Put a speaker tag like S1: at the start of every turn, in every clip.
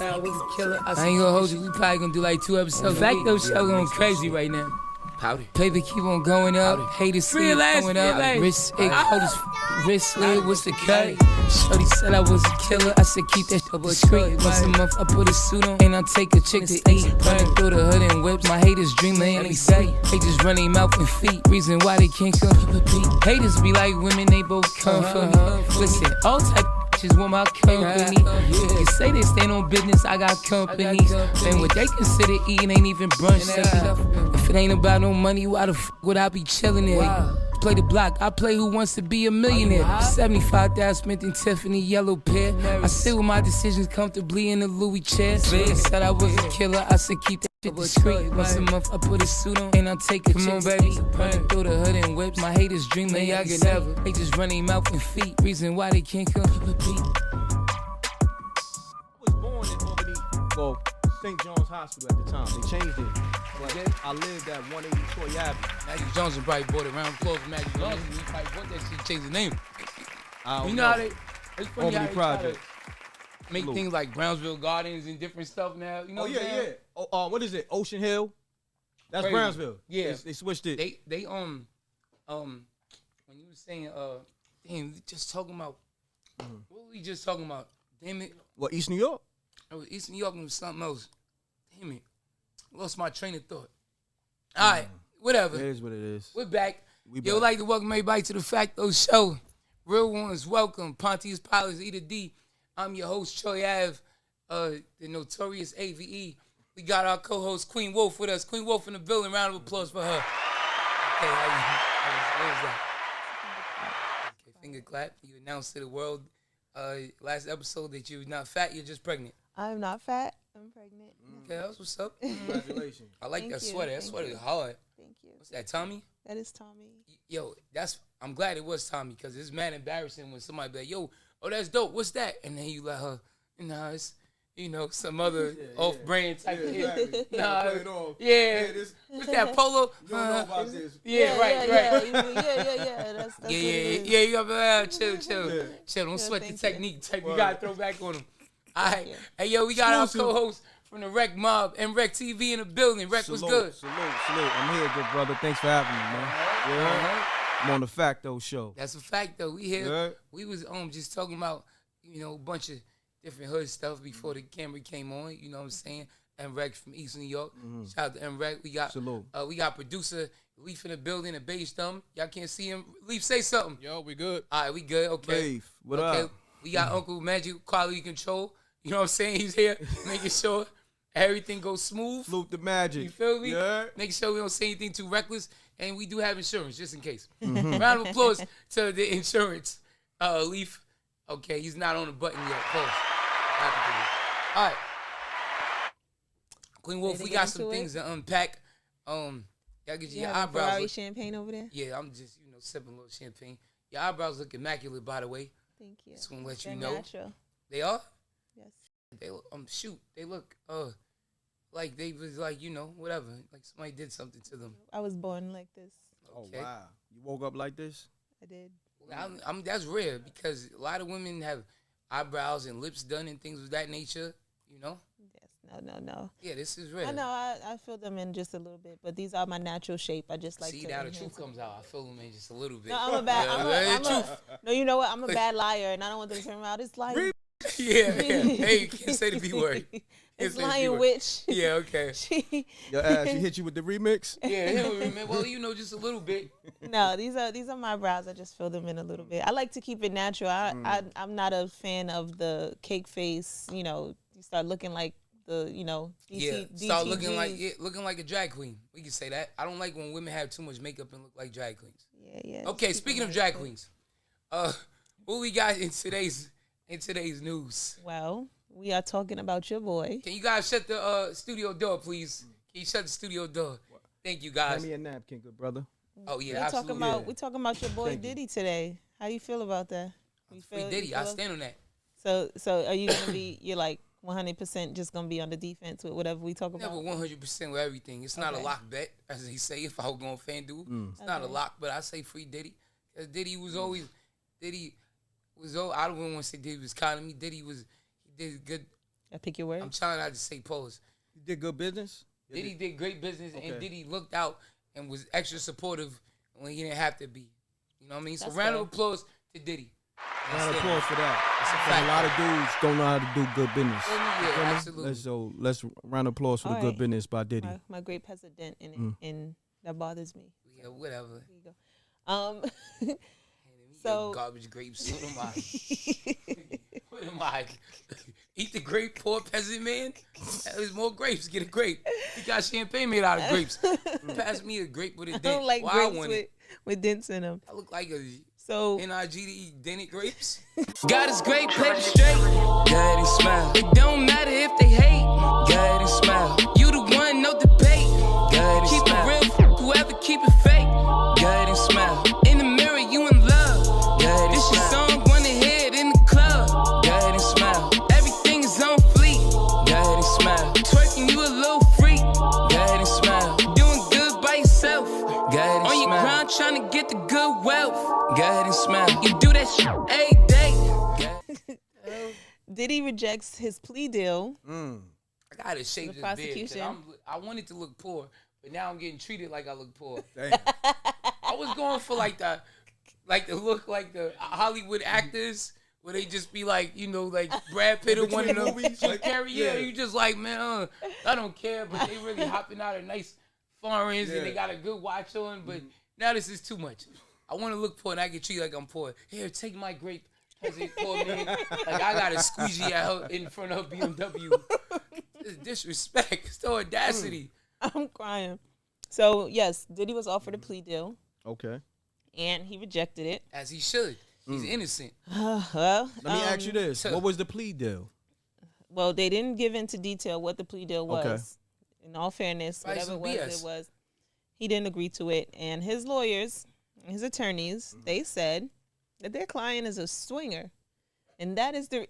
S1: I was a killer. I ain't gonna hold you. We probably gonna do like 2 episodes. Facto show going crazy right now. Powder. Paper keep on going up. Haters see it going up. Wrist, cold as wrist slid. What's the cut? Shorty said I was a killer. I said keep that shit discreet. Once a month I put a suit on and I take a chick to eat. Running through the hood and whips. My haters dreaming and they say they just run their mouth and feet. Reason why they can't come keep a beat. Haters be like women, they both come for me. Listen, all type just want my company. You say they stand on business, I got companies. And what they consider eating ain't even brunch. If it ain't about no money, why the f would I be chillin' there? Play the block, I play Who Wants to Be a Millionaire. 75,000 spent in Tiffany yellow pair. I sit with my decisions comfortably in the Louis chair. Said I was a killer, I said keep that shit discreet. Once a month I put a suit on and I take a chick. Come on, baby. Running through the hood and whips. My haters dream they I can never. They just run their mouth and feet. Reason why they can't come keep a beat.
S2: I was born in Albany, well, St. John's Hospital at the time. They changed it. But I lived at 180 Troy Avenue.
S1: Magic Johnson probably bought it. Round of applause for Magic Johnson. He probably bought that shit, changed the name. You know how they, it's funny how they try to make things like Brownsville Gardens and different stuff now. You know
S2: yeah. What is it? Ocean Hill? That's crazy. Brownsville. Yeah. They switched it.
S1: They when you were saying damn, we just talking about what were we just talking about? Damn it.
S2: What, East New York?
S1: Oh, East New York was something else. Damn it. Lost my train of thought. All right, whatever.
S2: It is what it is.
S1: We're back. Yo, I'd like to welcome everybody to the Facto show. Real ones, welcome. Pontius Pilots, E to D. I'm your host, Troy Ave, the notorious AVE. We got our co-host, Queen Wolf, with us. Queen Wolf in the building. Round of applause for her. Okay, what was that? Okay, finger clap. You announced to the world last episode that you're not fat, you're just pregnant.
S3: I'm not fat. I'm pregnant.
S1: Okay, that's what's up.
S2: Congratulations.
S1: I like that sweater. That sweater is hard.
S3: Thank you.
S1: What's that, Tommy?
S3: That is Tommy.
S1: Yo, I'm glad it was Tommy because it's mad embarrassing when somebody be like, yo, oh, that's dope. What's that? And then you let her, it's, some other off-brand type of shit.
S2: Nah,
S1: what's that, Polo?
S2: You don't know about this.
S1: Right.
S3: That's
S1: Yeah, you gotta chill. Don't sweat the technique type. You gotta throw back on them. All right. Hey, yo, we got our co-host from the Rec Mob, MRecktv in the building. Rec, what's good?
S2: Salute. I'm here, good brother. Thanks for having me, man. Yeah. I'm on the Facto show.
S1: That's a fact, though. We here. Yeah. We was just talking about, a bunch of different hood stuff before the camera came on. You know what I'm saying? M.Reck from East New York. Shout out to M.Reck. We got producer Leaf in the building and Beige Thumb. Y'all can't see him. Leaf, say something.
S4: Yo, we good.
S1: All right, we good. Okay.
S2: Leaf, what up?
S1: We got Uncle Magic Quality Control. You know what I'm saying? He's here making sure everything goes smooth.
S2: Salute the Magic.
S1: You feel me?
S2: Yeah.
S1: Making sure we don't say anything too reckless. And we do have insurance, just in case. Round of applause to the insurance. Leaf. Okay, he's not on the button yet. Pause. All right. Queen Wolf, we got some things to unpack. Y'all get your eyebrows.
S3: Ferrari champagne over there?
S1: Yeah, I'm just, sipping a little champagne. Your eyebrows look immaculate, by the way.
S3: Thank you.
S1: Just want to let you
S3: They're
S1: know.
S3: Natural.
S1: They are?
S3: Yes.
S1: They they look like they was like, whatever. Like somebody did something to them.
S3: I was born like this.
S1: Okay.
S2: Oh, wow. You woke up like this?
S3: I did.
S1: That's rare because a lot of women have eyebrows and lips done and things of that nature,
S3: Yes. No.
S1: Yeah, this is rare.
S3: I know. I feel them in just a little bit, but these are my natural shape. I just like
S1: See,
S3: to
S1: now the truth comes out. I feel them in just a little bit.
S3: No, I'm a bad. No, you know what? I'm a bad liar, and I don't want them to turn around. It's lying.
S1: Yeah. Hey, you can't say the B word.
S3: It's lying witch.
S1: Yeah, okay.
S3: She
S2: hit you with the remix?
S1: Yeah, well, just a little bit.
S3: No, these are my brows. I just fill them in a little bit. I like to keep it natural. I'm not a fan of the cake face. You start looking like the
S1: start looking like a drag queen. We can say that. I don't like when women have too much makeup and look like drag queens.
S3: Yeah.
S1: Okay, speaking of drag queens, what we got in today's news?
S3: Well, we are talking about your boy.
S1: Can you guys shut the studio door, please? Can you shut the studio door? Thank you, guys.
S2: Hand me a napkin, good brother.
S1: Oh yeah, absolutely.
S3: We're talking about your boy Diddy today. How you feel about that?
S1: Free Diddy, I stand on that.
S3: So are you gonna be? You're like 100% just gonna be on the defense with whatever we talk about?
S1: Never 100% with everything. It's not a lock bet, as they say. If I was going FanDuel, it's not a lock, but I say free Diddy. Because Diddy was I don't want to say Diddy was kind of me. Diddy did good
S3: I pick your words.
S1: I'm trying not to say pause.
S2: You did good business?
S1: Diddy did great business, and Diddy looked out and was extra supportive when he didn't have to be. You know what I mean? So round of applause to Diddy.
S2: Round of applause for that. Because a lot of dudes don't know how to do good business.
S1: Yeah, absolutely.
S2: Let's round of applause for the good business by Diddy.
S3: My great president in that bothers me.
S1: Yeah, whatever.
S3: There you go. So
S1: garbage grapes. What am I? What am I? Eat the grape, poor peasant man. There's more grapes. Get a grape. He got champagne made out of grapes. Pass me a grape with a dent.
S3: I don't like
S1: Why
S3: grapes with dents in them.
S1: I look like a NIGDE dented grapes. God is great, paper straight. God, they smile. It don't matter if they hate. God, they smile. You the one, no debate. God, they keep smile. It real, whoever keep it fake. God, they smile. In the mirror, you in love. God, this your song, wanna hear it in the club. God, they smile. Everything is on fleek. God, they smile. Twerking, you a little freak. God, they smile. Doing good by yourself. God, they on smile. Your grind, trying to get the good wealth. God, they smile. You do that shit every day.
S3: Diddy rejects his plea deal.
S1: I gotta shave this beard. I wanted to look poor, but now I'm getting treated like I look poor.
S2: Damn.
S1: I was going for like the look like the Hollywood actors where they just be like, you know, like Brad Pitt or one of them movies. Like, you just like, man, I don't care, but they really hopping out of nice foreigns and they got a good watch on. But now this is too much. I want to look poor and I get treated like I'm poor. Here, take my grape. Peasant, poor man. Like I got a squeegee out in front of BMW. It's disrespect. It's the audacity.
S3: I'm crying. So yes, Diddy was offered a plea deal.
S2: Okay.
S3: And he rejected it.
S1: As he should. He's innocent.
S3: Well,
S2: let me ask you this. What was the plea deal?
S3: Well, they didn't give into detail what the plea deal was.
S2: Okay.
S3: In all fairness, whatever
S1: it
S3: was, he didn't agree to it. And his lawyers, his attorneys, they said that their client is a swinger. And that is the...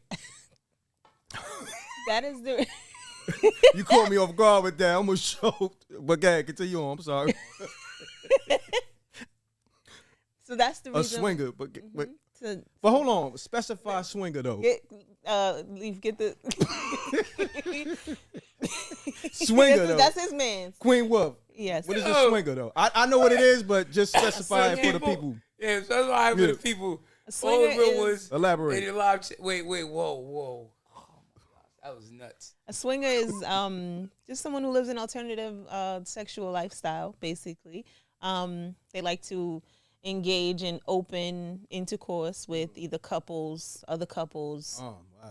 S2: You caught me off guard with that. I almost choked. But go ahead, continue on. I'm sorry.
S3: So that's the reason.
S2: A swinger. But hold on. Specify swinger, though.
S3: Get the...
S2: Swinger, though.
S3: That's his man.
S2: Queen Wolf.
S3: Yes.
S2: What is a swinger, though? I know what it is, but just specify it for the people.
S1: Yeah, specify it for the people.
S3: A swinger is...
S2: Elaborate.
S1: Wait, whoa. Oh, my gosh. That was nuts.
S3: A swinger is just someone who lives an alternative sexual lifestyle, basically. They like to engage in open intercourse with either couples, other couples,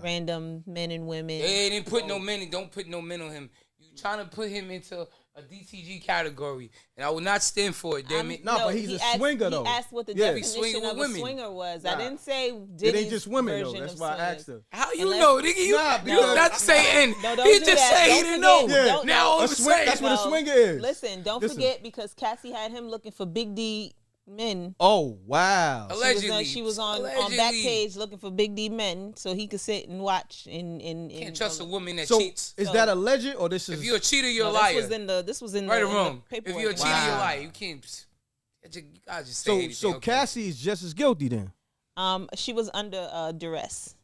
S3: random men and women.
S1: They didn't put no men. Don't put no men on him. You trying to put him into a DTG category, and I will not stand for it. Damn it.
S2: No, but he's a swinger though.
S3: He asked what the definition of a swinger was. I didn't say Diddy's
S2: it ain't just women though. That's why I asked her.
S1: How you know, nigga? You not saying.
S3: Don't
S1: he
S3: do
S1: just
S3: that.
S1: say he didn't know.
S2: Yeah.
S1: Now all of a sudden,
S2: that's what a swinger is.
S3: Listen, don't forget because Cassie had him looking for big D men.
S2: Oh wow!
S1: Allegedly,
S3: she was on Backpage looking for big D men so he could sit and watch.
S1: Can't trust a woman that
S2: so
S1: cheats.
S2: Is that alleged or this is?
S1: If you're a cheater, you're a liar.
S3: This was in
S1: right
S3: the
S1: or wrong. If you're a cheater, you're a liar. You can't. You guys just say anything.
S2: So Cassie is just as guilty then.
S3: She was under duress,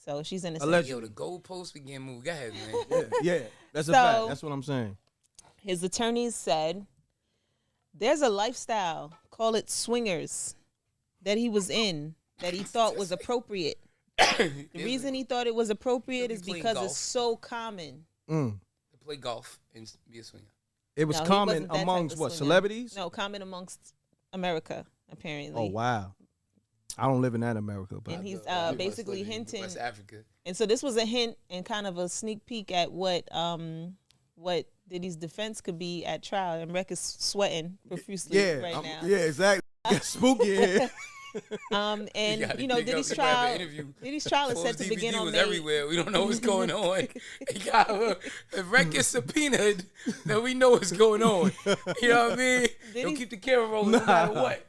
S3: so she's innocent.
S2: Allegedly.
S1: Yo, the goalpost began moving. Go ahead, man.
S2: Yeah, that's a fact. That's what I'm saying.
S3: His attorneys said there's a lifestyle, call it swingers, that he was in that he thought was appropriate. The reason he thought it was appropriate is because it's so common.
S1: To play golf and be a swinger.
S2: It was common amongst what, celebrities?
S3: No, common amongst America, apparently.
S2: Oh, wow. I don't live in that America. But
S3: and he's basically hinting.
S1: West Africa.
S3: And so this was a hint and kind of a sneak peek at what Diddy's defense could be at trial. And M.Reck is sweating profusely right now.
S2: Yeah, exactly. Spooky in here.
S3: And Diddy's trial is set to begin on May.
S1: Everywhere. We don't know what's going on. If Reck gets subpoenaed, then we know what's going on. You know what I mean? Don't keep the camera rolling no matter what.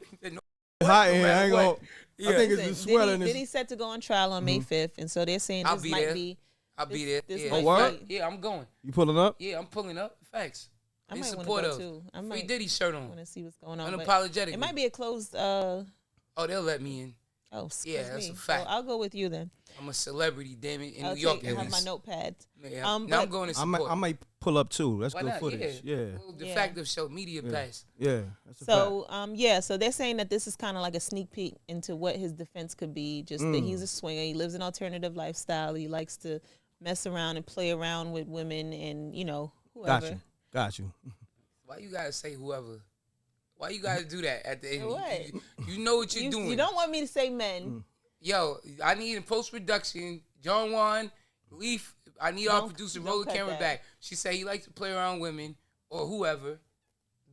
S2: Hot in here. I ain't gonna. Yeah. I think it's the sweater.
S3: Diddy's set to go on trial on May 5th, and so they're saying this might be.
S1: I'll be there.
S2: Oh, what?
S1: Yeah, I'm going.
S2: You pulling up?
S1: Yeah, I'm pulling up. Facts.
S3: I might want to go too. I might
S1: Free Diddy shirt on.
S3: Want to see what's going on.
S1: Unapologetic.
S3: It might be a closed.
S1: Oh, they'll let me in.
S3: Oh, excuse
S1: Yeah, that's
S3: me.
S1: a fact.
S3: So I'll go with you then.
S1: I'm a celebrity, damn it, in
S3: I'll
S1: New York.
S3: I have my notepad.
S1: Yeah. Now
S3: but
S1: I'm going to support.
S2: I might pull up too. That's
S1: Why
S2: good
S1: not?
S2: footage. Yeah.
S1: Little de facto show media pass.
S2: Yeah. That's a
S3: So so they're saying that this is kind of like a sneak peek into what his defense could be. Just that he's a swinger. He lives an alternative lifestyle. He likes to mess around and play around with women and whoever.
S2: Got you.
S1: Why you gotta say whoever? Why you gotta do that at the end?
S3: What?
S1: You know what you're doing.
S3: You don't want me to say men.
S1: Yo, I need in post-production, John Juan, Leaf, I need our producer roll the
S3: cut
S1: camera
S3: that.
S1: back. She said he likes to play around women or whoever.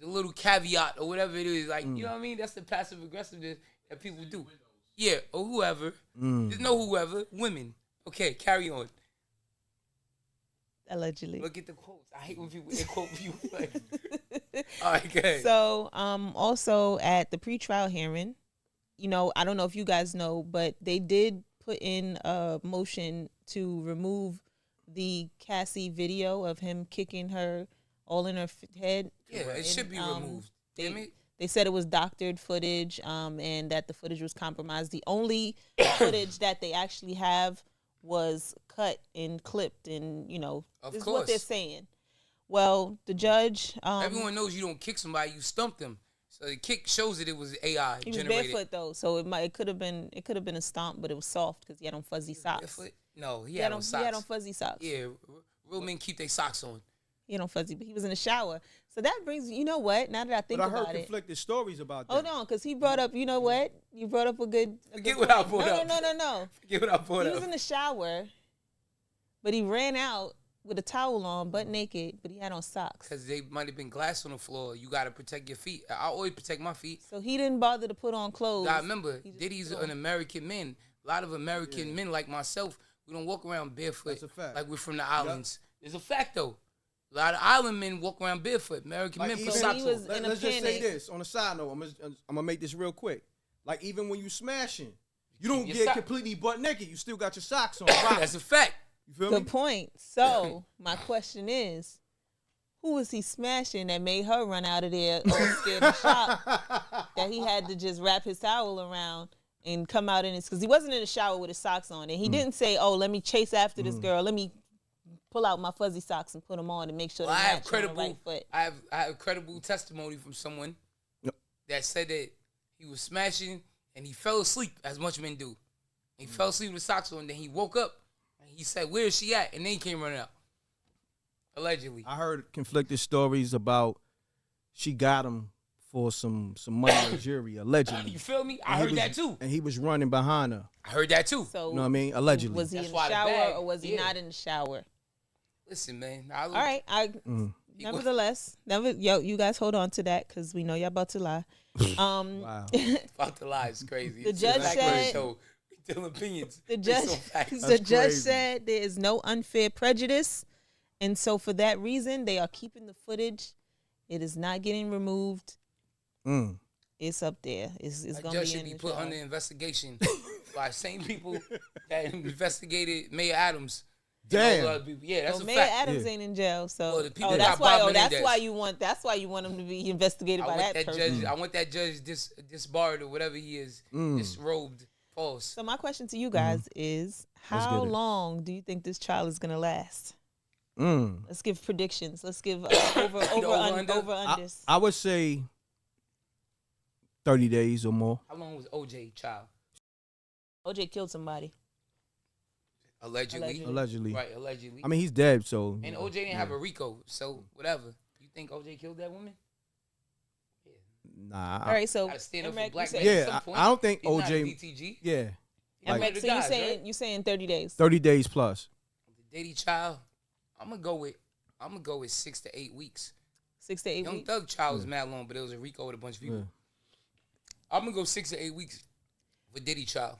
S1: The little caveat or whatever it is. Like, you know what I mean? That's the passive aggressiveness that people do. Yeah, or whoever. There's no whoever. Women. Okay, carry on.
S3: Allegedly.
S1: Look at the quotes. I hate when people quote people. Like, all right, good.
S3: So, also at the pretrial hearing, I don't know if you guys know, but they did put in a motion to remove the Cassie video of him kicking her all in her head.
S1: Yeah, it should be removed. Damn it.
S3: They said it was doctored footage, and that the footage was compromised. The only footage that they actually have was cut and clipped, and
S1: Of
S3: this is
S1: course.
S3: what they're saying. Well, the judge,
S1: Everyone knows you don't kick somebody, you stump them. So the kick shows that it was AI
S3: he was
S1: generated.
S3: barefoot though, so it could have been a stomp, but it was soft because he had on fuzzy socks.
S1: Barefoot? No, he had on socks.
S3: He had on fuzzy socks.
S1: Yeah, real men keep their socks on.
S3: He had on fuzzy, but he was in the shower. So that brings, you know what? Now that I think
S2: But I heard
S3: about it,
S2: conflicted stories about that.
S3: hold on, because he brought up, you know what? You brought up a good.
S1: Forget what I brought up.
S3: No.
S1: Forget what I brought
S3: He
S1: up.
S3: was in the shower, but he ran out with a towel on, butt naked, but he had on socks.
S1: Because they might have been glass on the floor. You got to protect your feet. I always protect my feet.
S3: So he didn't bother to put on clothes.
S1: God, remember, Diddy's an American man. A lot of American men like myself, we don't walk around barefoot.
S2: That's a fact.
S1: Like we're from the islands. It's a fact, though. A lot of island men walk around barefoot. American men put
S3: So
S1: socks
S3: he
S1: on.
S3: was in a
S2: Let's just say
S3: panic.
S2: this on a side note. I'm gonna make this real quick. Like even when you smashing, you don't
S1: Your
S2: get
S1: sock-
S2: completely butt naked. You still got your socks on.
S1: That's a fact.
S2: You feel
S3: Good
S2: me?
S3: point. So my question is, who was he smashing that made her run out of there all scared and shocked that he had to just wrap his towel around and come out in his, because he wasn't in the shower with his socks on, and he didn't say, "Oh, let me chase after this girl. Let me pull out my fuzzy socks and put them on and make sure
S1: Well,
S3: they
S1: I have
S3: match on the
S1: credible.
S3: right foot."
S1: I have credible testimony from someone that said that he was smashing and he fell asleep, as much men do. He fell asleep with socks on, then he woke up and he said, "Where is she at?" And then he came running out. Allegedly.
S2: I heard conflicted stories about she got him for some money or jury, allegedly.
S1: You feel me? I
S2: And he
S1: heard
S2: was-
S1: that too.
S2: And he was running behind her.
S1: I heard that too.
S3: So
S2: You know what I mean? Allegedly.
S3: was he
S1: That's
S3: in the
S1: why the
S3: shower
S1: bag-
S3: or was he
S1: yeah.
S3: not in the shower?
S1: Listen, man.
S3: All right, nevertheless, you guys hold on to that because we know y'all about to lie.
S2: Wow.
S1: About to lie is crazy.
S3: The
S1: It's
S3: judge
S1: just
S3: said-
S1: so we tell opinions.
S3: The
S1: based
S3: judge,
S1: on facts.
S3: the judge
S2: crazy.
S3: said there is no unfair prejudice, and so for that reason, they are keeping the footage. It is not getting removed. It's up there. It's
S1: That
S3: going to
S1: judge
S3: be
S1: should
S3: in
S1: be
S3: the
S1: put
S3: show.
S1: under investigation by same people that investigated Mayor Adams. and all
S2: Damn.
S1: the other people. Yeah, that's
S3: So
S1: a
S3: Mayor
S1: fact.
S3: Adams ain't in jail, so
S1: Well, the people that
S3: that's
S1: got
S3: why.
S1: Bob
S3: That's
S1: Menendez.
S3: why you want. That's why you want him to be investigated by that person.
S1: I want that judge disbarred or whatever he is, disrobed. Pause.
S3: So my question to you guys is: how
S2: get it.
S3: long do you think this trial is going to last?
S2: Mm.
S3: Let's give predictions. Let's give
S1: over, under?
S3: unders.
S2: I would say 30 days or more.
S1: How long was OJ child?
S3: OJ killed somebody.
S1: Allegedly.
S2: Allegedly.
S1: Right, allegedly.
S2: I mean, he's dead, so.
S1: And OJ didn't have a RICO, so whatever. You think OJ killed that woman?
S2: Nah.
S3: All right, so
S1: Gotta stand up for
S3: M.Reck,
S1: black
S3: you
S1: men
S3: say-
S1: at some
S2: Yeah,
S1: point.
S2: I don't think
S1: He's not a
S2: OJ.
S1: DTG.
S2: Yeah.
S1: He
S2: Like-
S1: murdered
S3: M.Reck, so
S1: guys, right?
S3: you saying 30 days?
S2: 30 days plus.
S1: The Diddy child, I'm gonna go with 6 to 8 weeks.
S3: 6 to 8
S1: Young
S3: weeks.
S1: Thug child was mad long, but it was a RICO with a bunch of people. I'm gonna go 6 to 8 weeks for Diddy child.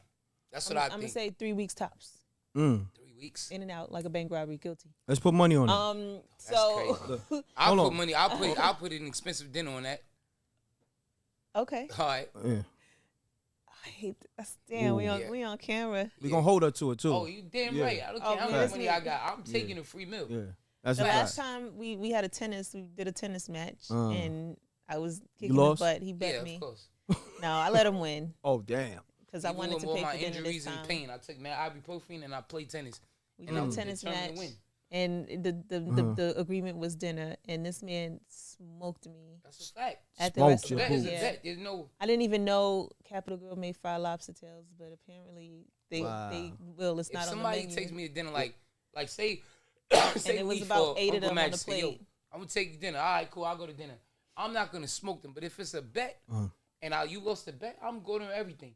S1: That's what I
S3: I'm
S1: think.
S3: gonna say 3 weeks tops.
S1: 3 weeks.
S3: In and out like a bank robbery, guilty.
S2: Let's put money on it.
S3: So
S1: I'll
S2: Hold
S1: put
S2: on.
S1: money. I'll put an expensive dinner on that.
S3: okay.
S1: All right.
S2: Yeah.
S3: I hate that's damn. We on
S1: Yeah.
S3: we on camera.
S2: We're going to hold her to it, too.
S1: Oh, you damn
S2: Yeah.
S1: right. I don't
S3: Oh,
S1: care how
S3: man,
S1: much
S3: that's
S1: money
S3: me.
S1: I got. I'm taking a free meal.
S2: Yeah. That's
S3: The
S2: a
S3: last
S2: fact.
S3: time we had we did a tennis match and I was
S2: You
S3: kicking his
S2: lost?
S3: butt. He bet
S1: Yeah,
S3: me.
S1: of course.
S3: No, I let him win
S2: Oh, damn.
S3: because I wanted to pay for dinner this time.
S1: And pain, I took ibuprofen and I played tennis.
S3: We did a tennis match, and the agreement was dinner, and this man smoked me.
S1: That's a fact.
S3: At the restaurant.
S1: That is a fact. There's no.
S3: I didn't even know Capital Girl made fried lobster tails, but apparently they will. It's not on the menu. If somebody takes me to dinner, like say and it was about 8 of them on the plate. I'm gonna take you to dinner. All right, cool. I'll go to dinner. I'm not gonna smoke them, but if it's a bet and you lost the bet, I'm going to everything.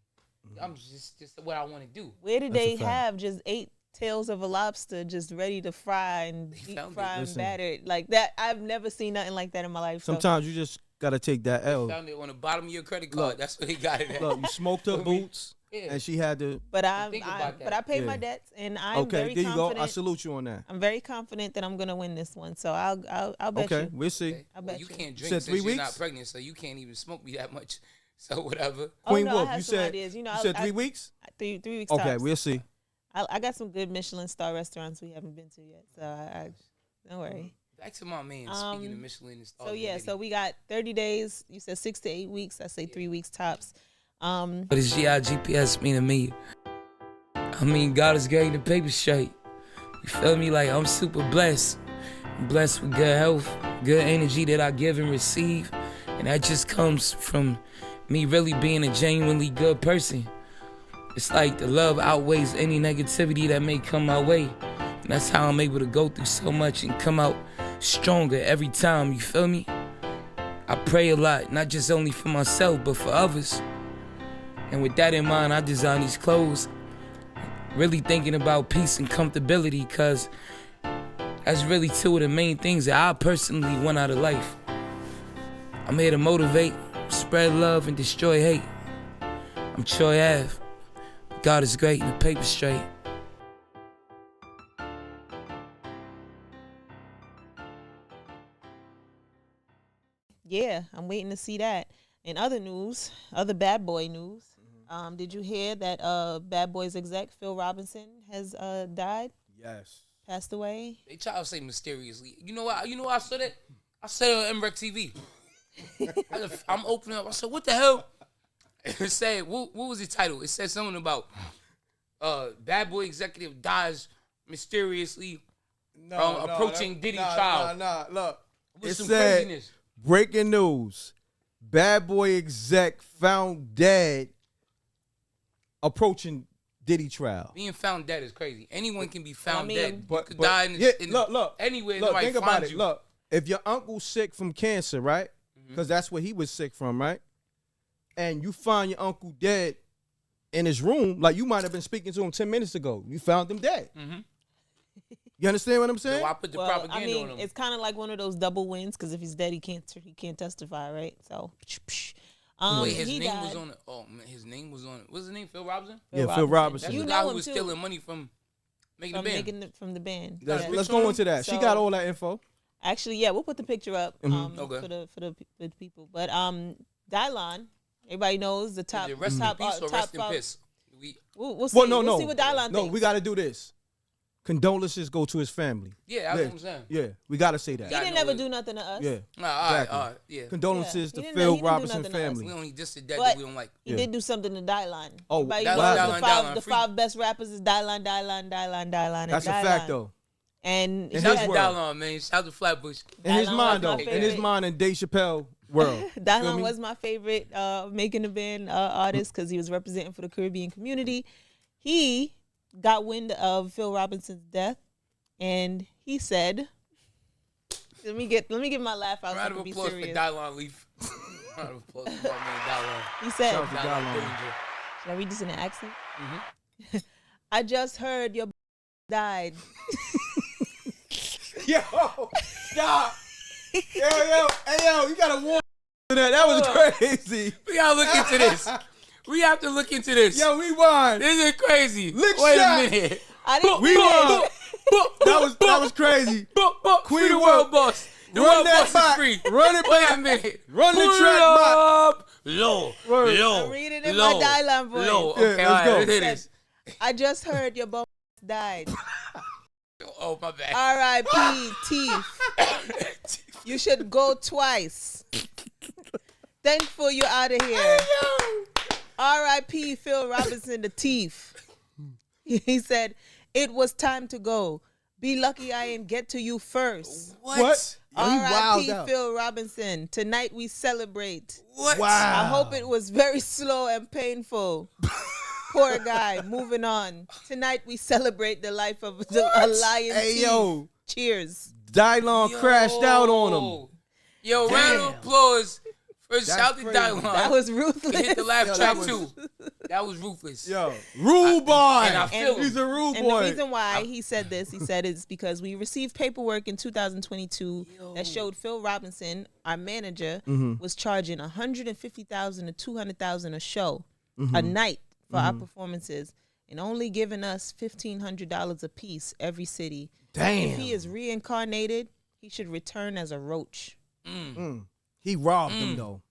S3: I'm just what I want to do. Where did they have just 8 tails of a lobster just ready to fry and deep fry and battered like that? I've never seen nothing like that in my life.
S2: Sometimes you just gotta take that L.
S1: Found it on the bottom of your credit card. That's where they got it at.
S2: Look, you smoked her boots, and she had to.
S3: But I paid my debts, and I'm very confident. Okay, there you go. I salute you on that. I'm very confident that I'm gonna win this one. So I'll bet you.
S2: Okay, we'll see.
S3: I'll bet
S1: you can't drink since you're not pregnant, so you can't even smoke me that much. So whatever.
S2: Queen Wolf, you said ideas. You said 3 weeks.
S3: 3 weeks.
S2: Okay,
S3: tops.
S2: we'll see.
S3: I got some good Michelin star restaurants we haven't been to yet, so I don't worry.
S1: Back to my man. Speaking of Michelin and stars.
S3: So yeah, so we got 30 days. You said 6 to 8 weeks. I say 3 weeks tops.
S1: But it's GPS mean to me. I mean, God is getting the paper straight. You feel me? Like I'm super blessed. I'm blessed with good health, good energy that I give and receive, and that just comes from me really being a genuinely good person. It's like the love outweighs any negativity that may come my way. And that's how I'm able to go through so much and come out stronger every time, you feel me? I pray a lot, not just only for myself, but for others. And with that in mind, I designed these clothes, really thinking about peace and comfortability, because that's really 2 of the main things that I personally want out of life. I'm here to motivate, spread love, and destroy hate. I'm Troy Ave. God is great and the paper straight.
S3: Yeah, I'm waiting to see that. In other news, other bad boy news, did you hear that Bad Boys exec Phil Robinson has died?
S2: Yes.
S3: Passed away?
S1: They try to say mysteriously. You know what? I saw that? I said it on MRecktv. I'm opening up. I said, what the hell? It said, what was the title? It said something about Bad Boy executive dies mysteriously approaching Diddy trial.
S2: Look.
S1: It said, craziness.
S2: Breaking news. Bad Boy exec found dead approaching Diddy trial.
S1: Being found dead is crazy. Anyone can be found dead.
S2: But,
S1: you could die
S2: look,
S1: anywhere.
S2: Look,
S1: think
S2: about it.
S1: You.
S2: Look, if your uncle's sick from cancer, right? Because that's what he was sick from, right? And you find your uncle dead in his room, like you might have been speaking to him 10 minutes ago. You found him dead. You understand what I'm saying?
S1: So I put the propaganda on him.
S3: It's kind of like one of those double wins, because if he's dead, he can't testify, right? So,
S1: wait, his name was on it. Oh man, his name was on it. What's his name? Phil Robinson?
S2: Phil Robinson.
S1: That's the guy who was stealing money from making the band.
S3: From the band.
S2: Let's go into that. So, she got all that info.
S3: Actually, yeah, we'll put the picture up for the people. But Dylon, everybody knows the top.
S1: Rest in peace or rest in piss?
S3: We'll see. We'll see what Dylon thinks.
S2: No, we got to do this. Condolences go to his family.
S1: Yeah, that's what I'm saying.
S2: Yeah, we got to say that.
S3: He didn't ever do nothing to us.
S2: Yeah.
S1: All right. Yeah.
S2: Condolences to Phil Robinson family.
S1: We only just did that we don't like.
S3: He did do something to Dylon.
S2: Oh,
S3: the 5 best rappers is Dylon.
S2: That's a fact, though.
S1: And shout out to Dylon, man. Shout out to Flatbush.
S2: In his mind, though. In his mind, in Dave Chappelle world.
S3: Dylon was my favorite making the band artist, because he was representing for the Caribbean community. He got wind of Phil Robinson's death, and he said, let me get my laugh out.
S1: Round of applause for Dylon Leaf. Round of applause for my man Dylon.
S3: He said,
S2: Dylon.
S3: Should I read this in an accent? I just heard your died.
S2: Yo, stop. Hey, yo, you gotta warn that. That was crazy.
S1: We gotta look into this. We have to look into this.
S2: Yo, rewind.
S1: This is crazy.
S2: Wait
S1: a minute.
S2: Rewind. That was crazy.
S1: Queen the world boss. The world boss is free.
S2: Run it back.
S1: Wait a minute.
S2: Run the track back.
S1: Low.
S3: I'm reading in my Dylon voice.
S1: Low. Okay, all right, let's hear this.
S3: I just heard your bum died.
S1: Oh, my bad.
S3: R.I.P. Teeth. You should go twice. Thankful you're out of here. R.I.P. Phil Robinson, the thief. He said, "It was time to go. Be lucky I didn't get to you first."
S2: What? Yo, he
S3: R.I.P.
S2: wild out.
S3: Phil Robinson. Tonight we celebrate.
S1: What?
S2: Wow.
S3: I hope it was very slow and painful. Poor guy. Moving on. Tonight we celebrate the life of a lion
S2: Hey,
S3: thief.
S2: yo.
S3: Cheers.
S2: Dylon crashed out on him.
S1: Yo, round of applause. First,
S2: That's
S1: shout to
S2: crazy.
S1: Dylon.
S3: That was
S1: He
S3: ruthless.
S1: hit the laugh
S2: Yo,
S1: track
S2: that was-
S1: too. That was ruthless.
S2: Yo, rude boy.
S1: and I feel
S2: He's a rude
S3: And the
S2: boy.
S3: reason why he said this, he said it's because we received paperwork in 2022 that showed Phil Robinson, our manager, was charging $150,000 to $200,000 a show, a night for our performances, and only giving us $1,500 a piece every city.
S2: Damn.
S3: If he is reincarnated, he should return as a roach.
S2: He robbed them though.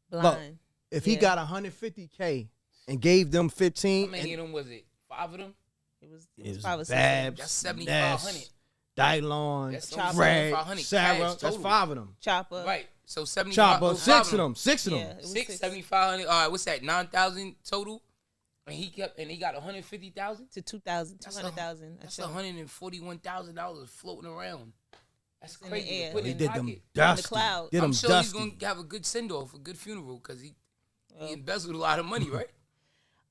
S3: Blind.
S2: If he got 150K and gave them 15,
S1: How many of them was it? 5 of them?
S3: It was
S2: it was
S3: 5 or 6.
S2: Babs,
S1: That's 7,500.
S2: Ness, Dylon,
S1: That's
S3: Chopper.
S2: Fred,
S1: 7,500
S2: Sarah.
S1: cash
S2: That's
S1: total.
S2: 5 of them.
S3: Chopper.
S1: Right. So 75.
S2: Chopper,
S1: oh,
S2: 6 of them. 6 of
S3: Yeah,
S2: them.
S3: it was
S1: 6, 7,500. All right, what's that? 9,000 total? And he got 150,000?
S3: to 200,000.
S1: That's
S3: a show.
S1: $141,000 floating around. That's
S3: in the
S1: crazy.
S3: air.
S1: Put
S2: He
S1: in
S2: did
S1: pocket.
S2: them
S3: In the
S2: dusty.
S3: cloud.
S2: Did
S1: I'm
S2: them
S1: sure
S2: dusty.
S1: he's gonna have a good send off, a good funeral, because he embezzled a lot of money, right?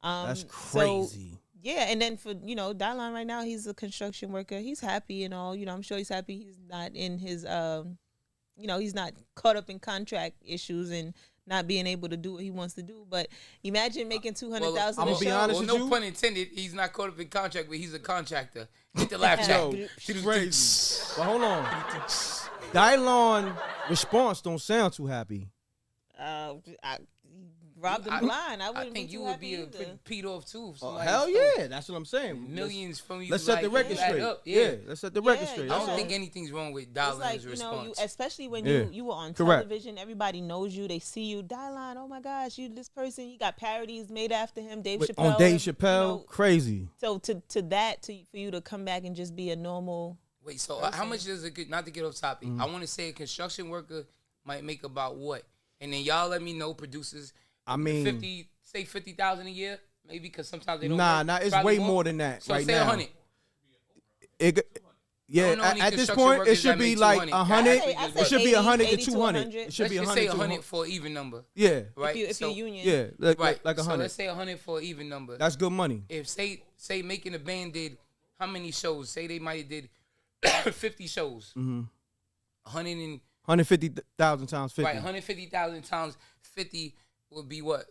S2: That's
S3: So,
S2: crazy.
S3: yeah, and then for Dylon right now, he's a construction worker. He's happy and all. I'm sure he's happy. He's not in his he's not caught up in contract issues and not being able to do what he wants to do. But imagine making $200,000.
S2: I'ma be honest
S1: Well,
S2: with
S1: no
S2: you.
S1: pun intended. He's not caught up in contract, but he's a contractor. Hit the laugh track.
S2: Yo, crazy. But hold on. Dylon response don't sound too happy.
S3: I robbed him blind. I
S1: I
S3: wouldn't
S1: think
S3: be
S1: you
S3: too
S1: would
S3: happy
S1: be
S3: either.
S1: peed off too. if
S2: Oh,
S1: somebody
S2: hell
S1: stole
S2: yeah, that's what I'm saying.
S1: millions from you.
S2: Let's set the
S1: like,
S2: record
S1: add
S2: straight.
S1: up.
S2: Yeah, let's set the record
S3: Yeah,
S2: straight.
S1: I
S2: That's
S1: don't
S2: all.
S1: think anything's wrong with
S3: It's
S1: Dylon's
S3: like,
S1: response.
S3: especially when
S2: Yeah.
S3: you were on
S2: Correct.
S3: television, everybody knows you, they see you. Dylon, oh my gosh, you this person, you got parodies made after him, Dave Chappelle.
S2: On Dave
S3: and,
S2: Chappelle, crazy.
S3: So for you to come back and just be a normal.
S1: Wait, so how much does it? Not to get off topic, I want to say a construction worker might make about what, and then y'all let me know, producers.
S2: I mean,
S1: 50,000 a year, maybe, because sometimes they don't.
S2: nah,
S1: work.
S2: it's
S1: Probably
S2: way more than that
S1: So
S2: right
S1: say
S2: now.
S1: 100.
S2: Yeah,
S1: don't know any
S2: at this
S1: construction
S2: point, it
S1: workers
S2: should
S1: that
S2: be
S1: make
S2: like
S1: 200.
S2: 100.
S1: I say
S2: It should be 100 to
S3: 80 to
S2: 200.
S3: 100.
S2: It should be
S1: Let's just
S2: 100
S1: say
S2: to
S1: 100 for an even number,
S2: Yeah,
S1: right?
S3: If you're union.
S2: yeah, like
S1: right.
S2: 100.
S1: So let's say 100 for an even number.
S2: That's good money.
S1: If say making a band did how many shows? Say they might have did 50 shows. 100 and
S2: 150,000 times 50.
S1: right, 150,000 times 50 would be what?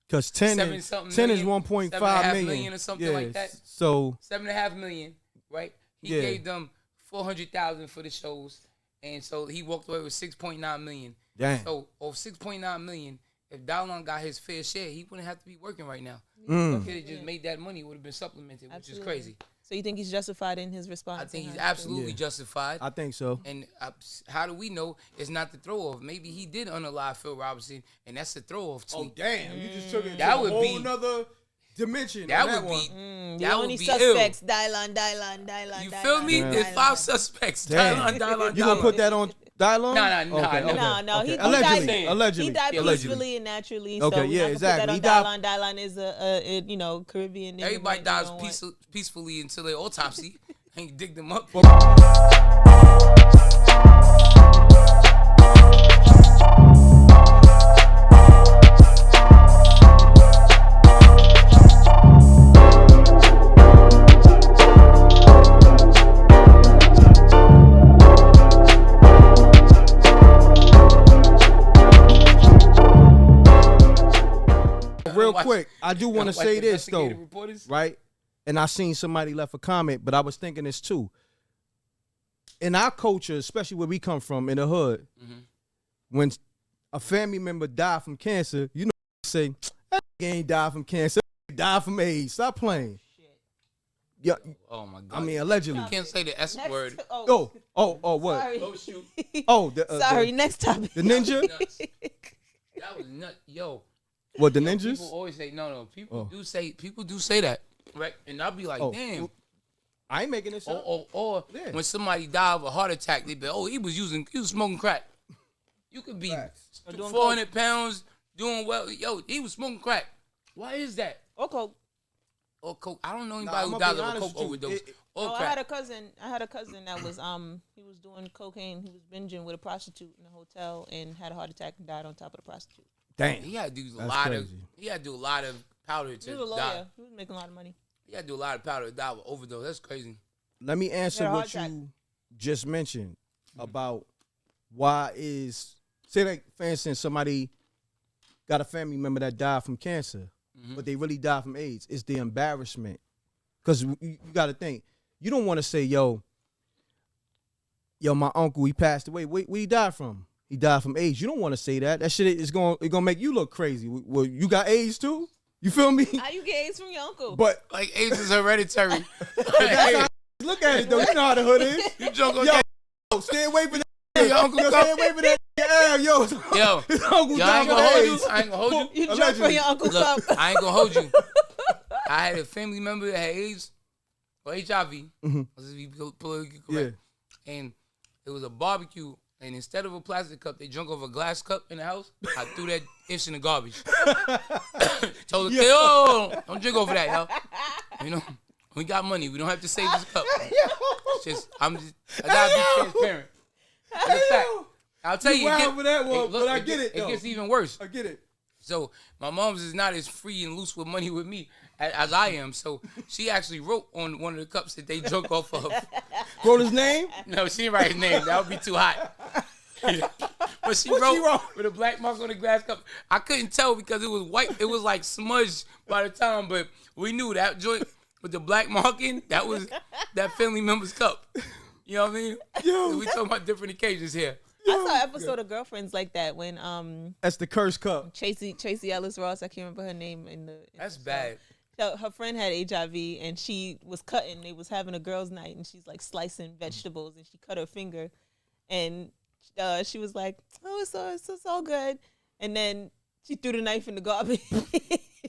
S2: Because 10
S1: 7
S2: is
S1: something
S2: 10 is
S1: million,
S2: 1.5
S1: 7.5
S2: million.
S1: million or something
S2: Yeah,
S1: like that.
S2: So
S1: 7.5 million, right? He
S2: Yeah.
S1: gave them 400,000 for the shows, and so he walked away with 6.9 million.
S2: damn.
S1: So of 6.9 million, if Dylon got his fair share, he wouldn't have to be working right now.
S2: Mm.
S1: He could have just made that money, would have been supplemented, which is
S3: Absolutely.
S1: crazy.
S3: So you think he's justified in his response?
S1: I think
S3: to
S1: he's
S3: her?
S1: absolutely
S2: Yeah.
S1: justified.
S2: I think so.
S1: And how do we know it's not the throw off? Maybe he did unalive Phil Robinson, and that's the throw off tweet.
S2: damn! You just took it
S1: That would be
S2: nother dimension.
S1: that
S2: on
S1: would
S2: one.
S1: be
S3: The
S1: that
S3: only
S1: would be
S3: suspects,
S1: ill.
S3: Dylon.
S1: You feel me?
S3: Dylon,
S1: There's
S3: Dylon.
S1: 5 suspects.
S2: Damn.
S1: Dylon.
S2: You gonna put that on Dylon?
S1: Nah.
S3: No,
S2: Okay.
S3: he
S2: Allegedly.
S3: died.
S2: Allegedly.
S3: He died
S1: Allegedly.
S3: peacefully and naturally.
S2: Okay,
S3: so we're
S2: yeah,
S3: not gonna
S2: exactly.
S3: Put that on Dylon. Dylon is a Caribbean.
S1: Everybody
S3: immigrant,
S1: dies
S3: you know what?
S1: peacefully until their autopsy, and you dig them up.
S2: Real
S1: Watch-
S2: quick, I do want to
S1: watch
S2: say this though,
S1: investigative reporters.
S2: right? And I seen somebody left a comment, but I was thinking this too. In our culture, especially where we come from in the hood, when a family member died from cancer, you know, say, that nigga ain't died from cancer, he died from AIDS. Stop playing. Yeah,
S1: Oh my god!
S2: I mean, allegedly.
S1: you can't say the S
S3: Next-
S1: word.
S2: Oh, what?
S3: Sorry.
S1: Oh shoot!
S2: Oh, the,
S3: Sorry. Next topic.
S2: the ninja?
S1: Nuts. That was nuts, yo.
S2: What, the
S1: People
S2: ninjas?
S1: always say no. People
S2: Oh.
S1: do say that, right? And I'll be like,
S2: Oh,
S1: damn.
S2: I ain't making this up.
S1: Or
S2: Yeah.
S1: when somebody died of a heart attack, they be, he was smoking crack. You could be
S2: Facts.
S3: Or doing
S1: 400 pounds, doing well. Yo, he was smoking crack. Why is that?
S3: Or coke.
S1: Or coke. I don't know anybody who died of a coke overdose. Or
S3: I
S1: crack.
S3: had a cousin that was he was doing cocaine. He was binging with a prostitute in a hotel and had a heart attack and died on top of the prostitute.
S2: Damn.
S1: He had to do
S2: That's
S1: a lot
S2: crazy.
S1: he had to do a lot of powder to
S3: He was a lawyer.
S1: die.
S3: He was making a lot of money.
S1: He had to do a lot of powder to die with overdose. That's crazy.
S2: Let me answer
S3: Had a
S2: what
S3: heart
S2: you just mentioned about why is, say like, for instance, somebody got a family member that died from cancer, but they really died from AIDS. It's the embarrassment. Because you got to think, you don't want to say, yo, my uncle, he passed away. Where he died from? He died from AIDS. You don't want to say that. That shit is gonna make you look crazy. Well, you got AIDS too? You feel me?
S3: How you get AIDS from your uncle?
S2: But
S1: Like AIDS is hereditary.
S2: that's how look at it though. You know how the hood is.
S1: You joke on
S2: Yo,
S1: that.
S2: stay away from that.
S1: Your uncle
S2: Yo,
S1: come-
S2: stay away from that. Yo,
S1: Yo,
S2: his uncle
S1: yo, I
S2: died
S1: ain't
S2: from
S1: gonna hold you.
S2: AIDS.
S1: I ain't gonna hold you.
S3: You drunk
S2: Allegedly.
S3: from your uncle's cup.
S1: Look, I ain't gonna hold you. I had a family member that had AIDS or HIV. Let's be politically correct. And it was a barbecue. And instead of a plastic cup, they drunk over a glass cup in the house. I threw that ish in the garbage. Told the kid, yo, don't drink over that, yo. You know, we got money. We don't have to save this cup. It's just, I gotta be transparent. It's a fact. I'll tell you,
S2: wild for that one, but I get it,
S1: It
S2: though.
S1: gets even worse.
S2: I get it.
S1: So my mom's is not as free and loose with money with me as I am. So she actually wrote on one of the cups that they drunk off of.
S2: Wrote his name?
S1: No, she didn't write his name. That would be too hot. But she wrote with a black mark on the glass cup. I couldn't tell because it was white. It was like smudged by the time, but we knew that joint with the black marking, that was that family member's cup. You know what I mean?
S2: Yo.
S1: We talking about different occasions here.
S3: I saw an episode of Girlfriends like that when
S2: That's the cursed cup.
S3: Tracy Ellis Ross, I can't remember her name in the
S1: That's
S3: show.
S1: bad.
S3: So her friend had HIV and she was cutting. They was having a girls' night and she's like slicing vegetables and she cut her finger, and she was like, "Oh, it's all good," and then she threw the knife in the garbage.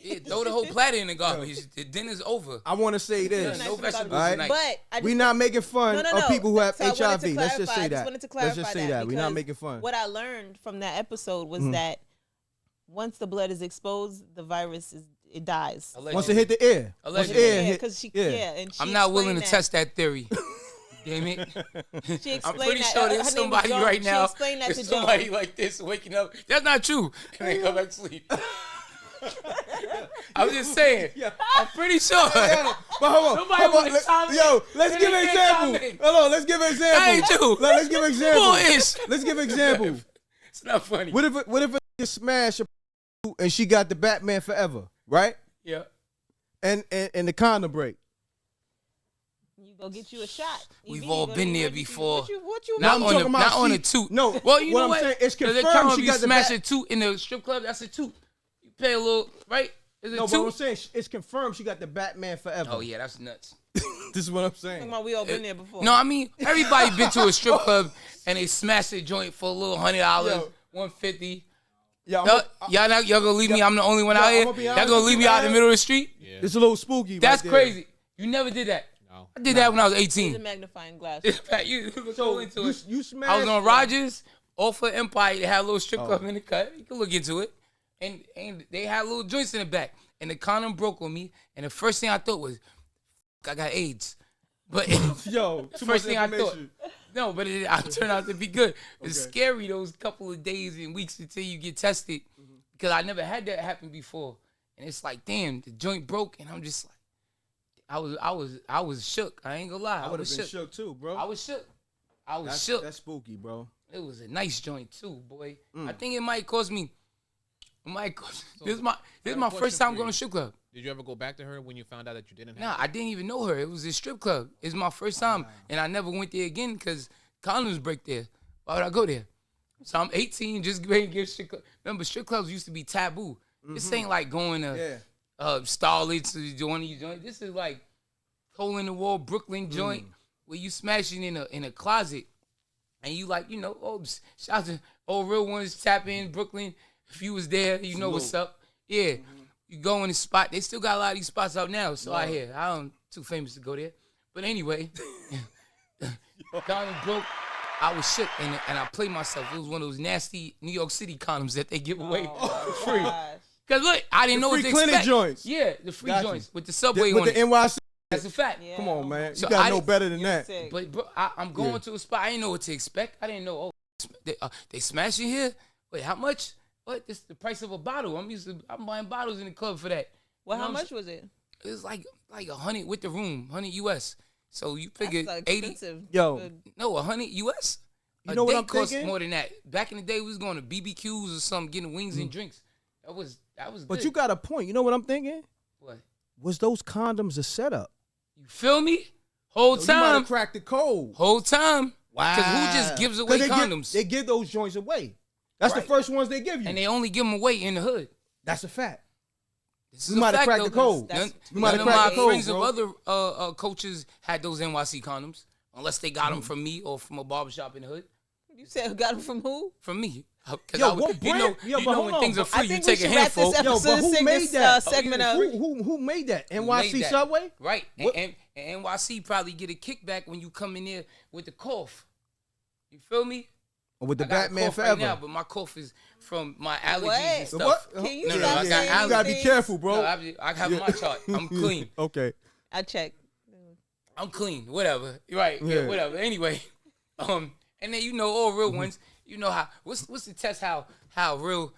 S1: Yeah, throw the whole platter in the garbage. The dinner's over.
S2: I want to say this.
S1: No vegetables
S2: All right.
S1: tonight.
S3: But
S2: We not making fun
S3: No.
S2: of people who have
S3: So I wanted to
S2: HIV. Let's just
S3: clarify.
S2: say
S3: I
S2: that.
S3: wanted to
S2: Let's just
S3: clarify
S2: say that. We're not
S3: because
S2: making fun.
S3: What I learned from that episode was that once the blood is exposed, the virus dies.
S2: Once it hit the air. Once the
S1: Allegedly.
S2: air
S3: Yeah,
S2: hit.
S3: because she and she
S1: I'm not willing to
S3: explained
S1: test that theory. Damn it.
S3: that. She
S1: I'm
S3: explained
S1: pretty
S3: that.
S1: sure
S3: Her
S1: there's
S3: name was
S1: somebody
S3: Joan.
S1: right now.
S3: She explained that
S1: There's
S3: to
S1: somebody
S3: Joan.
S1: like this waking up. That's not true. And they go back to sleep. I'm just saying. I'm pretty sure.
S2: But hold on.
S1: Somebody
S2: Hold on.
S1: wanna chime in.
S2: Yo, let's
S1: Then
S2: give
S1: they
S2: an
S1: can't chime
S2: example.
S1: in.
S2: Hold on. Let's give an example.
S1: That ain't you.
S2: Let's give an example.
S1: Bullish.
S2: Let's give an example.
S1: It's not funny.
S2: What if a smash a and she got the Batman Forever, right?
S1: Yeah.
S2: And the condom break.
S3: You go get you a shot.
S1: We've all been there before.
S3: What you
S1: Not
S2: I'm
S1: on
S2: talking about
S1: not on
S2: she-
S1: a toot.
S2: no,
S1: Well, you
S2: what
S1: know
S2: I'm
S1: what?
S2: saying, it's
S1: Does it
S2: confirmed
S1: count if
S2: she
S1: you
S2: got the
S1: smash
S2: bat-
S1: a toot in the strip club? That's a toot. You pay a little, right? Is it
S2: No, but I'm
S1: toot?
S2: saying it's confirmed she got the Batman Forever.
S1: Oh yeah, that's nuts.
S2: This is what I'm saying.
S3: We all been there before.
S1: No, I mean everybody been to a strip club and they smash a joint for a little $100,
S2: Yo.
S1: $150.
S2: Yeah,
S1: Y'all gonna leave me? I'm the only one
S2: Yo,
S1: out
S2: I'ma
S1: here.
S2: be
S1: Y'all
S2: honest
S1: gonna
S2: with
S1: leave
S2: you,
S1: me out in the
S2: man.
S1: middle of the street?
S4: Yeah.
S2: it's a little spooky.
S1: That's
S2: right there.
S1: crazy. You never did that.
S4: No.
S1: I did that when I was
S3: It's a
S1: 18.
S3: magnifying glass.
S1: Pat, you was so into
S2: You,
S1: it.
S2: you smashed.
S1: I was on Rogers, off of Empire. They had a little strip
S2: Oh.
S1: club in the cut. You can look into it. And they had little joints in the back. And the condom broke on me. And the first thing I thought was, I got AIDS. But
S2: Yo, too much
S1: first thing I thought.
S2: information.
S1: No, but it turned out to be good. It's scary those couple of days and weeks until you get tested. Because I never had that happen before. And it's like, damn, the joint broke. And I'm just like, I was shook. I ain't gonna lie.
S2: I
S1: I
S2: would have
S1: was
S2: been
S1: shook.
S2: shook too, bro.
S1: I was shook. I was
S2: That's,
S1: shook.
S2: that's spooky, bro.
S1: It was a nice joint too, boy. I think it might cost me. It might cost. This is my
S4: question
S1: first time
S4: for
S1: going
S4: you.
S1: to strip club.
S4: Did you ever go back to her when you found out that you didn't have
S1: Nah, I didn't even know her. It was a strip club. It's my first time, and I never went there again because condoms break there. Why would I go there? So I'm 18, just ready to give strip club. Remember, strip clubs used to be taboo. This ain't like going to Starlets or doing these joints. This is like hole in the wall Brooklyn joint where you smashing in a closet, and you like shout to old real ones tap in Brooklyn. If you was there, you know what's up. Yeah. You go in the spot. They still got a lot of these spots out now, so I hear. I'm too famous to go there. But anyway, condom broke. I was shook, and I played myself. It was one of those nasty New York City condoms that they give away for free.
S3: Gosh.
S1: Cause look, I didn't know what to
S2: clinic
S1: expect.
S2: joints.
S1: Yeah, the free
S2: Got you.
S1: joints with the subway
S2: With
S1: on
S2: the
S1: it.
S2: NYC.
S1: That's a fact.
S3: Yeah.
S2: Come on, man.
S1: So
S2: You gotta
S1: I
S2: know
S1: didn't-
S2: better than
S3: You're
S2: that.
S3: sick.
S1: But bro, I'm going to a spot. I didn't know what to expect. I didn't know. Oh, they smashing here. Wait, how much? What? This the price of a bottle. I'm buying bottles in the club for that.
S3: Well,
S1: You know
S3: how
S1: what I'm
S3: much was it?
S1: It was like 100 with the room, 100 US. So you figure
S3: That's
S1: 80.
S3: expensive.
S2: Yo.
S3: Good.
S1: No, 100 US.
S2: You know what
S1: date
S2: I'm
S1: cost
S2: thinking?
S1: more than that. Back in the day, we was going to BBQs or something, getting wings and drinks. That was
S2: But
S1: good.
S2: you got a point. You know what I'm thinking?
S1: What?
S2: Was those condoms a setup?
S1: You feel me? Whole
S2: You might
S1: time.
S2: have cracked the code.
S1: Whole time.
S2: Wow.
S1: Because who just gives away
S2: 'Cause
S1: condoms?
S2: They give those joints away. That's the
S1: Right.
S2: first ones they give you.
S1: And they only give them away in the hood.
S2: That's a fact.
S1: This
S2: You
S1: is a
S2: might have
S1: fact,
S2: cracked
S1: though,
S2: the code.
S1: 'cause
S2: You might
S1: None
S2: have
S1: of
S2: cracked
S1: my
S2: the code,
S1: friends
S2: bro.
S1: of other coaches had those NYC condoms, unless they got them from me or from a barbershop in the hood.
S3: You said got it from who?
S1: From me. 'Cause
S2: Yo,
S1: I would-
S2: what
S1: you
S2: brand?
S1: know,
S2: Yo,
S1: you
S2: but
S1: know
S2: hold
S1: when
S2: on.
S1: things are
S3: I
S1: free, you
S3: think
S1: take
S3: we
S1: a
S3: should wrap this
S1: handful.
S3: episode.
S2: Yo, but who
S3: Sing
S2: made
S3: this,
S2: that?
S3: segment up.
S2: Who made that?
S1: Who
S2: NYC
S1: made that?
S2: Subway?
S1: Right.
S2: What-
S1: And NYC probably get a kickback when you come in there with the cough. You feel me?
S2: Or with the
S1: I got a
S2: Batman
S1: cough
S2: Forever?
S1: right now, but my cough is from my allergies
S3: What?
S1: and
S2: The
S1: stuff.
S2: what?
S3: Can you
S1: No, no,
S3: stop
S1: I got
S3: saying
S1: allergies.
S2: You gotta be
S3: things?
S2: careful, bro.
S1: No, I have my chart. I'm clean.
S2: Okay.
S3: I checked.
S1: I'm clean. Whatever. Right. Yeah.
S2: Yeah.
S1: Whatever. Anyway, and then all real ones. You know how what's the test? How real?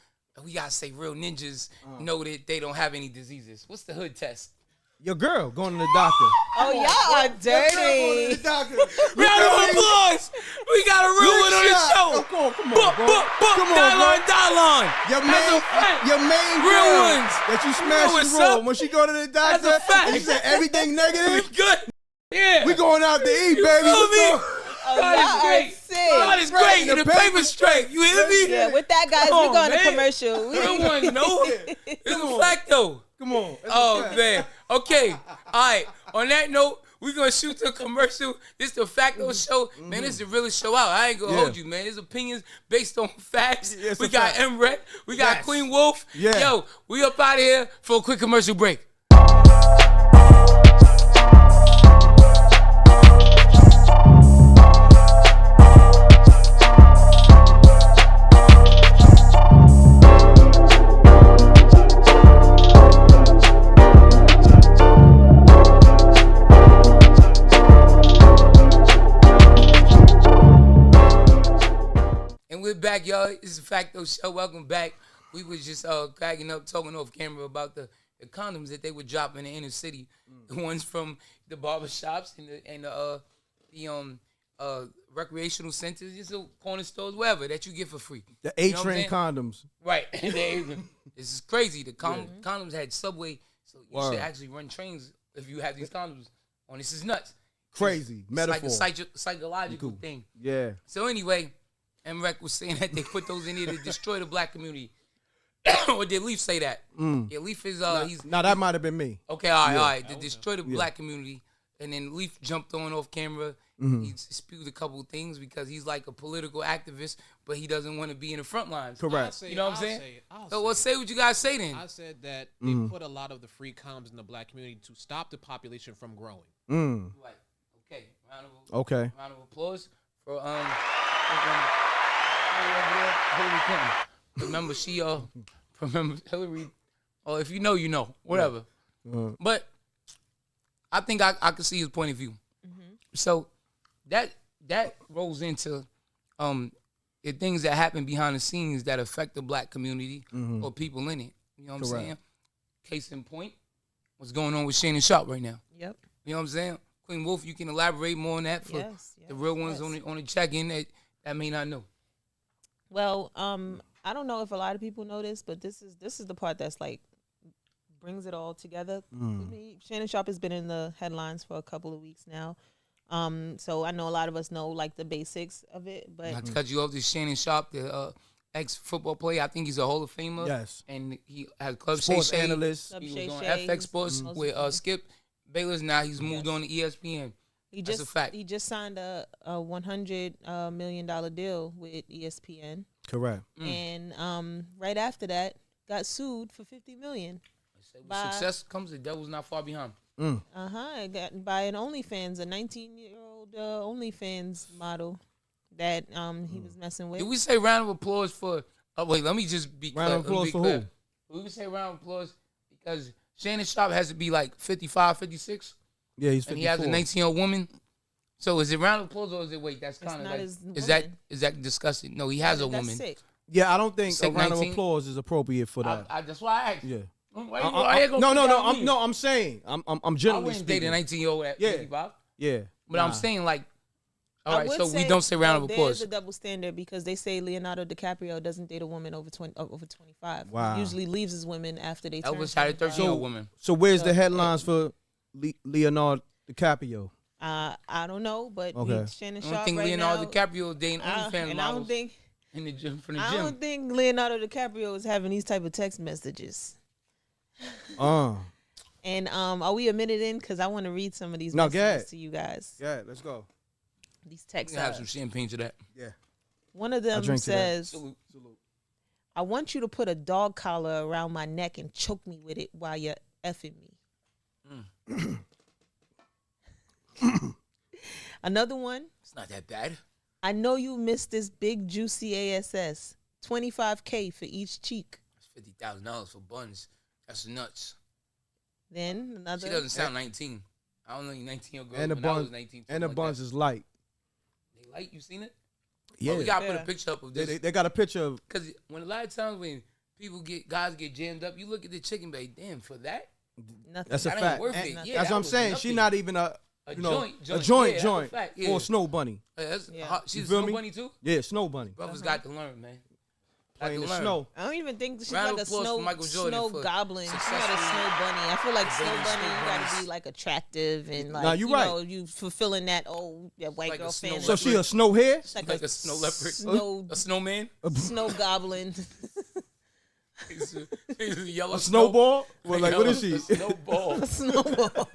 S1: We gotta say real ninjas know that they don't have any diseases. What's the hood test?
S2: Your girl going to the doctor.
S3: Oh, y'all are dirty.
S2: Doctor.
S1: Round of applause. We got a real one on the show.
S2: Come on, bro. Come on,
S1: Dylon,
S2: bro.
S1: Dylon.
S2: Your
S1: That's
S2: main,
S1: a fact.
S2: your main
S1: Real
S2: girl
S1: ones.
S2: that you
S1: You know
S2: smashed
S1: what's
S2: the room
S1: up.
S2: when she go to the
S1: That's
S2: doctor.
S1: a fact.
S2: And she said everything
S1: We
S2: negative.
S1: good. Yeah.
S2: We going out to eat,
S1: You
S2: baby.
S1: feel
S2: Let's
S1: me?
S2: go.
S3: Oh,
S1: God
S3: y'all
S1: is
S3: are
S1: great.
S3: sick.
S1: God is great.
S2: The
S1: And the
S2: paper
S1: paper's straight. You hear me?
S3: Yeah, with that, guys,
S1: Come
S3: we
S1: on,
S3: going to
S1: man.
S3: commercial.
S1: Real ones, no. It's
S2: Come
S1: a
S2: on.
S1: fact, though.
S2: Come on. That's
S1: Oh,
S2: a fact.
S1: man. Okay. All right. On that note, we're going to shoot the commercial. This the Facto show. Man, this is the realest show out. I ain't going to
S2: Yeah.
S1: hold you, man. There's opinions based on facts.
S2: Yeah, it's
S1: We
S2: a
S1: got
S2: fact.
S1: M.Reck. We got
S2: Yes.
S1: Queen Wolf.
S2: Yeah.
S1: Yo, we up out of here for a quick commercial break. And we're back, y'all. It's a Facto show. Welcome back. We was just cracking up, talking off camera about the condoms that they would drop in the inner city. The ones from the barbershops and the recreational centers, just the corner stores, wherever, that you get for free.
S2: The
S1: You know what I'm
S2: A-train
S1: saying?
S2: condoms.
S1: Right. This is crazy. The condoms had subway, so you
S2: Word.
S1: should actually run trains if you have these condoms on. This is nuts.
S2: Crazy.
S1: It's
S2: Metaphor.
S1: like a psychological thing.
S2: Yeah.
S1: So anyway, M.Reck was saying that they put those in here to destroy the black community. Or did Leaf say that? Yeah, Leaf is he's
S2: Now that might have been me.
S1: okay. All right, to destroy the black community. And then Leaf jumped on off camera. He spewed a couple of things because he's like a political activist, but he doesn't want to be in the front lines.
S2: Correct.
S1: You know what I'm saying?
S4: I'll
S1: So, well, say what you guys say then.
S4: I said that they put a lot of the free condoms in the black community to stop the population from growing.
S1: Right. Okay.
S2: Okay.
S1: Round of applause for Hillary Clinton. Remember she remember Hillary. Oh, if you know, you know. Whatever. But I think I can see his point of view. So that rolls into the things that happen behind the scenes that affect the black community or people in it. You know what I'm
S2: Correct.
S1: saying? Case in point, what's going on with Shannon Sharpe right now?
S3: Yep.
S1: You know what I'm saying? Queen Wolf, you can elaborate more on that for the real ones on the check-in that may not know.
S3: Well, I don't know if a lot of people know this, but this is the part that's like brings it all together. With me, Shannon Sharpe has been in the headlines for a couple of weeks now. So I know a lot of us know like the basics of it, but
S1: Not to cut you off, this Shannon Sharpe, the ex-football player. I think he's a Hall of Famer.
S2: Yes.
S1: And he has Club
S2: Sports
S1: Shay Shay.
S2: analyst.
S3: Club
S1: He
S3: Shay
S1: was on
S3: Shay,
S1: FX Sports
S3: most
S1: with
S3: recently.
S1: Skip Bayless. Now he's moved on to ESPN.
S3: he
S1: That's a fact.
S3: He just signed a $100 million deal with ESPN,
S2: Correct.
S3: and right after that got sued for $50 million.
S1: With
S3: By-
S1: success comes the devil's not far behind.
S3: Got by an OnlyFans, a 19-year-old OnlyFans model that he was messing with.
S1: Did we say round of applause for? Oh wait, let me just be
S2: Round
S1: clear.
S2: of applause for who?
S1: We would say round of applause because Shannon Sharpe has to be like 55, 56.
S2: Yeah, he's 54.
S1: And he has a 19-year-old woman. So is it round of applause or is it wait? That's kind of
S3: not
S1: like
S3: his
S1: is that disgusting? No, he has a
S3: That's
S1: woman.
S3: sick.
S2: Yeah, I don't think
S1: Sick
S2: a round
S1: 19?
S2: of applause is appropriate for that.
S1: That's why I asked.
S2: Yeah.
S1: Why you gonna
S2: No. I'm saying. I'm
S1: I
S2: generally
S1: wouldn't date a
S2: speaking.
S1: 19-year-old at
S2: Yeah.
S1: 55.
S2: Yeah.
S1: But I'm saying like, all
S3: I
S1: right,
S3: would
S1: so we
S3: say,
S1: don't say round of
S3: There's
S1: applause.
S3: a double standard because they say Leonardo DiCaprio doesn't date a woman over 25.
S2: Wow.
S3: He usually leaves his women after they turn
S1: Elvis had a
S3: 25.
S1: 13-year-old woman.
S2: So where's the headlines for Leonardo DiCaprio?
S3: I don't know, but
S2: Okay.
S3: Shannon
S1: I don't
S3: Sharpe
S1: think
S3: right
S1: Leonardo
S3: now.
S1: DiCaprio dating
S3: and
S1: OnlyFans
S3: I don't
S1: models
S3: think
S1: in the gym from the
S3: I
S1: gym.
S3: don't think Leonardo DiCaprio is having these type of text messages. And are we a minute in? Because I want to read some of these
S2: No, go
S3: messages
S2: ahead.
S3: to you guys.
S2: Yeah, let's go.
S3: These texts.
S1: You have some champagne to that.
S2: Yeah.
S3: One of them
S2: drink to that.
S3: says,
S1: Salute.
S3: I want you to put a dog collar around my neck and choke me with it while you're effing me. Another one.
S1: It's not that bad.
S3: I know you missed this big juicy ASS. $25K for each cheek.
S1: That's $50,000 for buns. That's nuts.
S3: Then another.
S1: She doesn't sound 19. I don't know you 19-year-old girl.
S2: And the
S1: when I was
S2: buns
S1: 19.
S2: and the
S1: like
S2: buns
S1: that.
S2: is light.
S1: They light. You seen it?
S2: Yeah.
S1: Oh, we gotta put
S3: Yeah.
S1: a picture up of this.
S2: They got a picture of.
S1: Because when a lot of times when guys get jammed up, you look at the chicken bay. Damn, for that?
S3: Nothing.
S2: That's a
S1: That
S2: fact.
S1: ain't worth
S2: And
S1: it. Yeah,
S2: that's
S1: that
S2: what I'm
S1: was
S2: saying.
S1: nothing.
S2: She not even a
S1: joint.
S2: a joint
S1: Yeah,
S2: joint
S1: that's a fact. Yeah.
S2: for a snow bunny.
S1: That's
S3: Yeah.
S1: hot. She's a
S2: feel
S1: snow
S2: me?
S1: bunny too?
S2: Yeah, snow bunny.
S1: Brothers got to learn, man. Got
S2: Playing
S1: to
S2: the
S1: learn.
S2: snow.
S3: I don't even think she's
S1: Round
S3: like a
S1: of applause for Michael Jordan
S3: snow
S1: for
S3: goblin. She's not a
S1: successfully
S3: snow bunny. I feel like snow
S1: evading
S3: bunny,
S1: snow
S3: you gotta
S1: bunnies.
S3: be like attractive and like
S2: Nah, you right.
S3: know, you fulfilling that white
S1: like
S3: girl
S1: a snow
S3: fantasy.
S2: So she a snow hair?
S3: She's like,
S1: Like a snow leopard. A snowman?
S3: snow goblin.
S1: He's a yellow
S2: A snowball? Well, like what is she?
S1: A snowball.
S3: Snowball.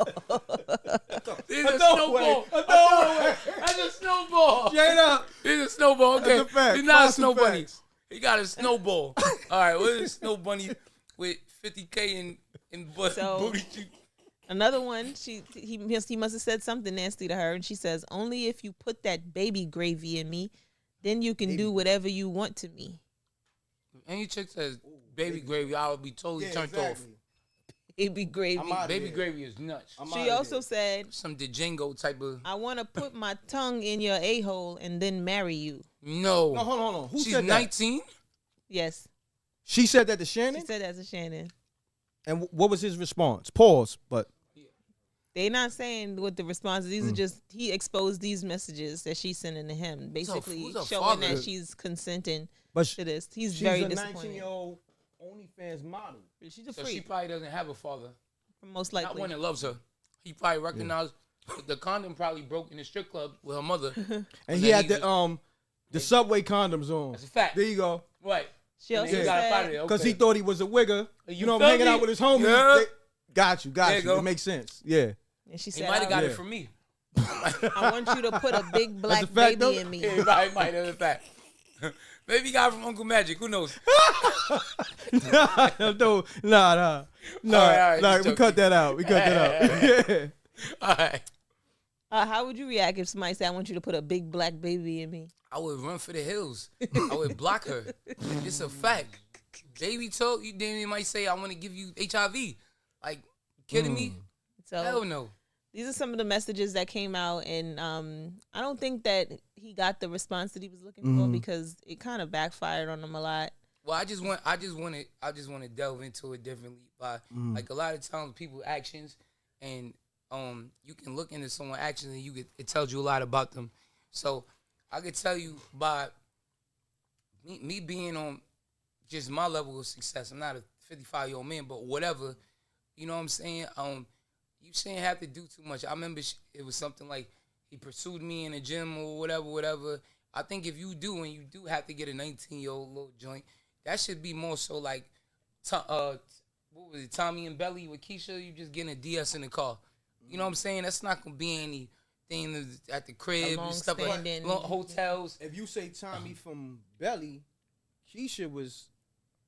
S1: He's a
S2: throwaway.
S1: snowball. That's a snowball.
S2: Straight up.
S1: He's a snowball. Okay.
S2: That's a fact.
S1: He's not a
S2: Classic
S1: snow bunny.
S2: facts.
S1: He got a snowball. All right. What is a snow bunny with 50K in butt
S3: So-
S1: booty cheek?
S3: Another one, he must have said something nasty to her, and she says, "Only if you put that baby gravy in me, then you can do whatever you want to me."
S1: Any chick says baby gravy, I would be totally turned off.
S3: Baby gravy.
S1: Baby gravy is nuts.
S3: She also said,
S1: Some Django type of.
S3: "I want to put my tongue in your a-hole and then marry you."
S1: No.
S2: No, hold on. Who
S1: She's
S2: said that?
S1: 19?
S3: Yes,
S2: She said that to
S3: she
S2: Shannon?
S3: said that to Shannon.
S2: And what was his response? Pause, but
S3: They not saying what the response is. These are just, he exposed these messages that she's sending to him, basically
S1: who's a
S3: showing
S1: father?
S3: that she's consenting
S2: but
S3: to this. He's
S2: she's
S3: very
S2: a
S3: disappointed.
S2: 19-year-old OnlyFans model.
S3: She's a
S1: So
S3: freak,
S1: she probably doesn't have a father.
S3: most
S1: Not
S3: likely.
S1: one that loves her. He probably recognized the condom probably broke in the strip club with her mother.
S2: And he had the Subway condoms on.
S1: That's a fact.
S2: There you go.
S1: Right.
S3: She
S1: And
S3: also
S1: then he got up out of
S3: said,
S1: there.
S2: Because
S1: Okay.
S2: he thought he was a wigger.
S1: You
S2: You know,
S1: feel
S2: hanging
S1: me?
S2: out with his homies.
S1: Yeah.
S2: Got you.
S1: There you go.
S2: It makes sense. Yeah.
S3: and she
S1: He
S3: said,
S1: might have got
S2: Yeah.
S1: it from me.
S3: I want you to put a big black
S2: That's a fact,
S3: baby
S2: though.
S3: in me.
S1: Yeah, he might have a fact. Maybe he got it from Uncle Magic. Who knows?
S2: Nah.
S1: All right, just
S2: We cut that out. Yeah.
S1: All right.
S3: How would you react if somebody said, "I want you to put a big black baby in me"?
S1: I would run for the hills. I would block her. It's a fact. Baby talk, you damn near might say, I want to give you HIV. Like, kidding me?
S3: So
S1: Hell no.
S3: these are some of the messages that came out, and I don't think that he got the response that he was looking for because it kind of backfired on him a lot.
S1: Well, I just want to delve into it differently by like a lot of times people actions and you can look into someone's actions and it tells you a lot about them. So I could tell you by me being on just my level of success. I'm not a 55-year-old man, but whatever, you know what I'm saying? You shouldn't have to do too much. I remember it was something like he pursued me in the gym or whatever. I think if you do, and you do have to get a 19-year-old little joint, that should be more so like, what was it, Tommy and Belly with Keisha? You just getting a DS in the car. You know what I'm saying? That's not going to be anything at the crib and stuff like
S3: long-standing-
S1: hotels.
S2: If you say Tommy from Belly, Keisha was.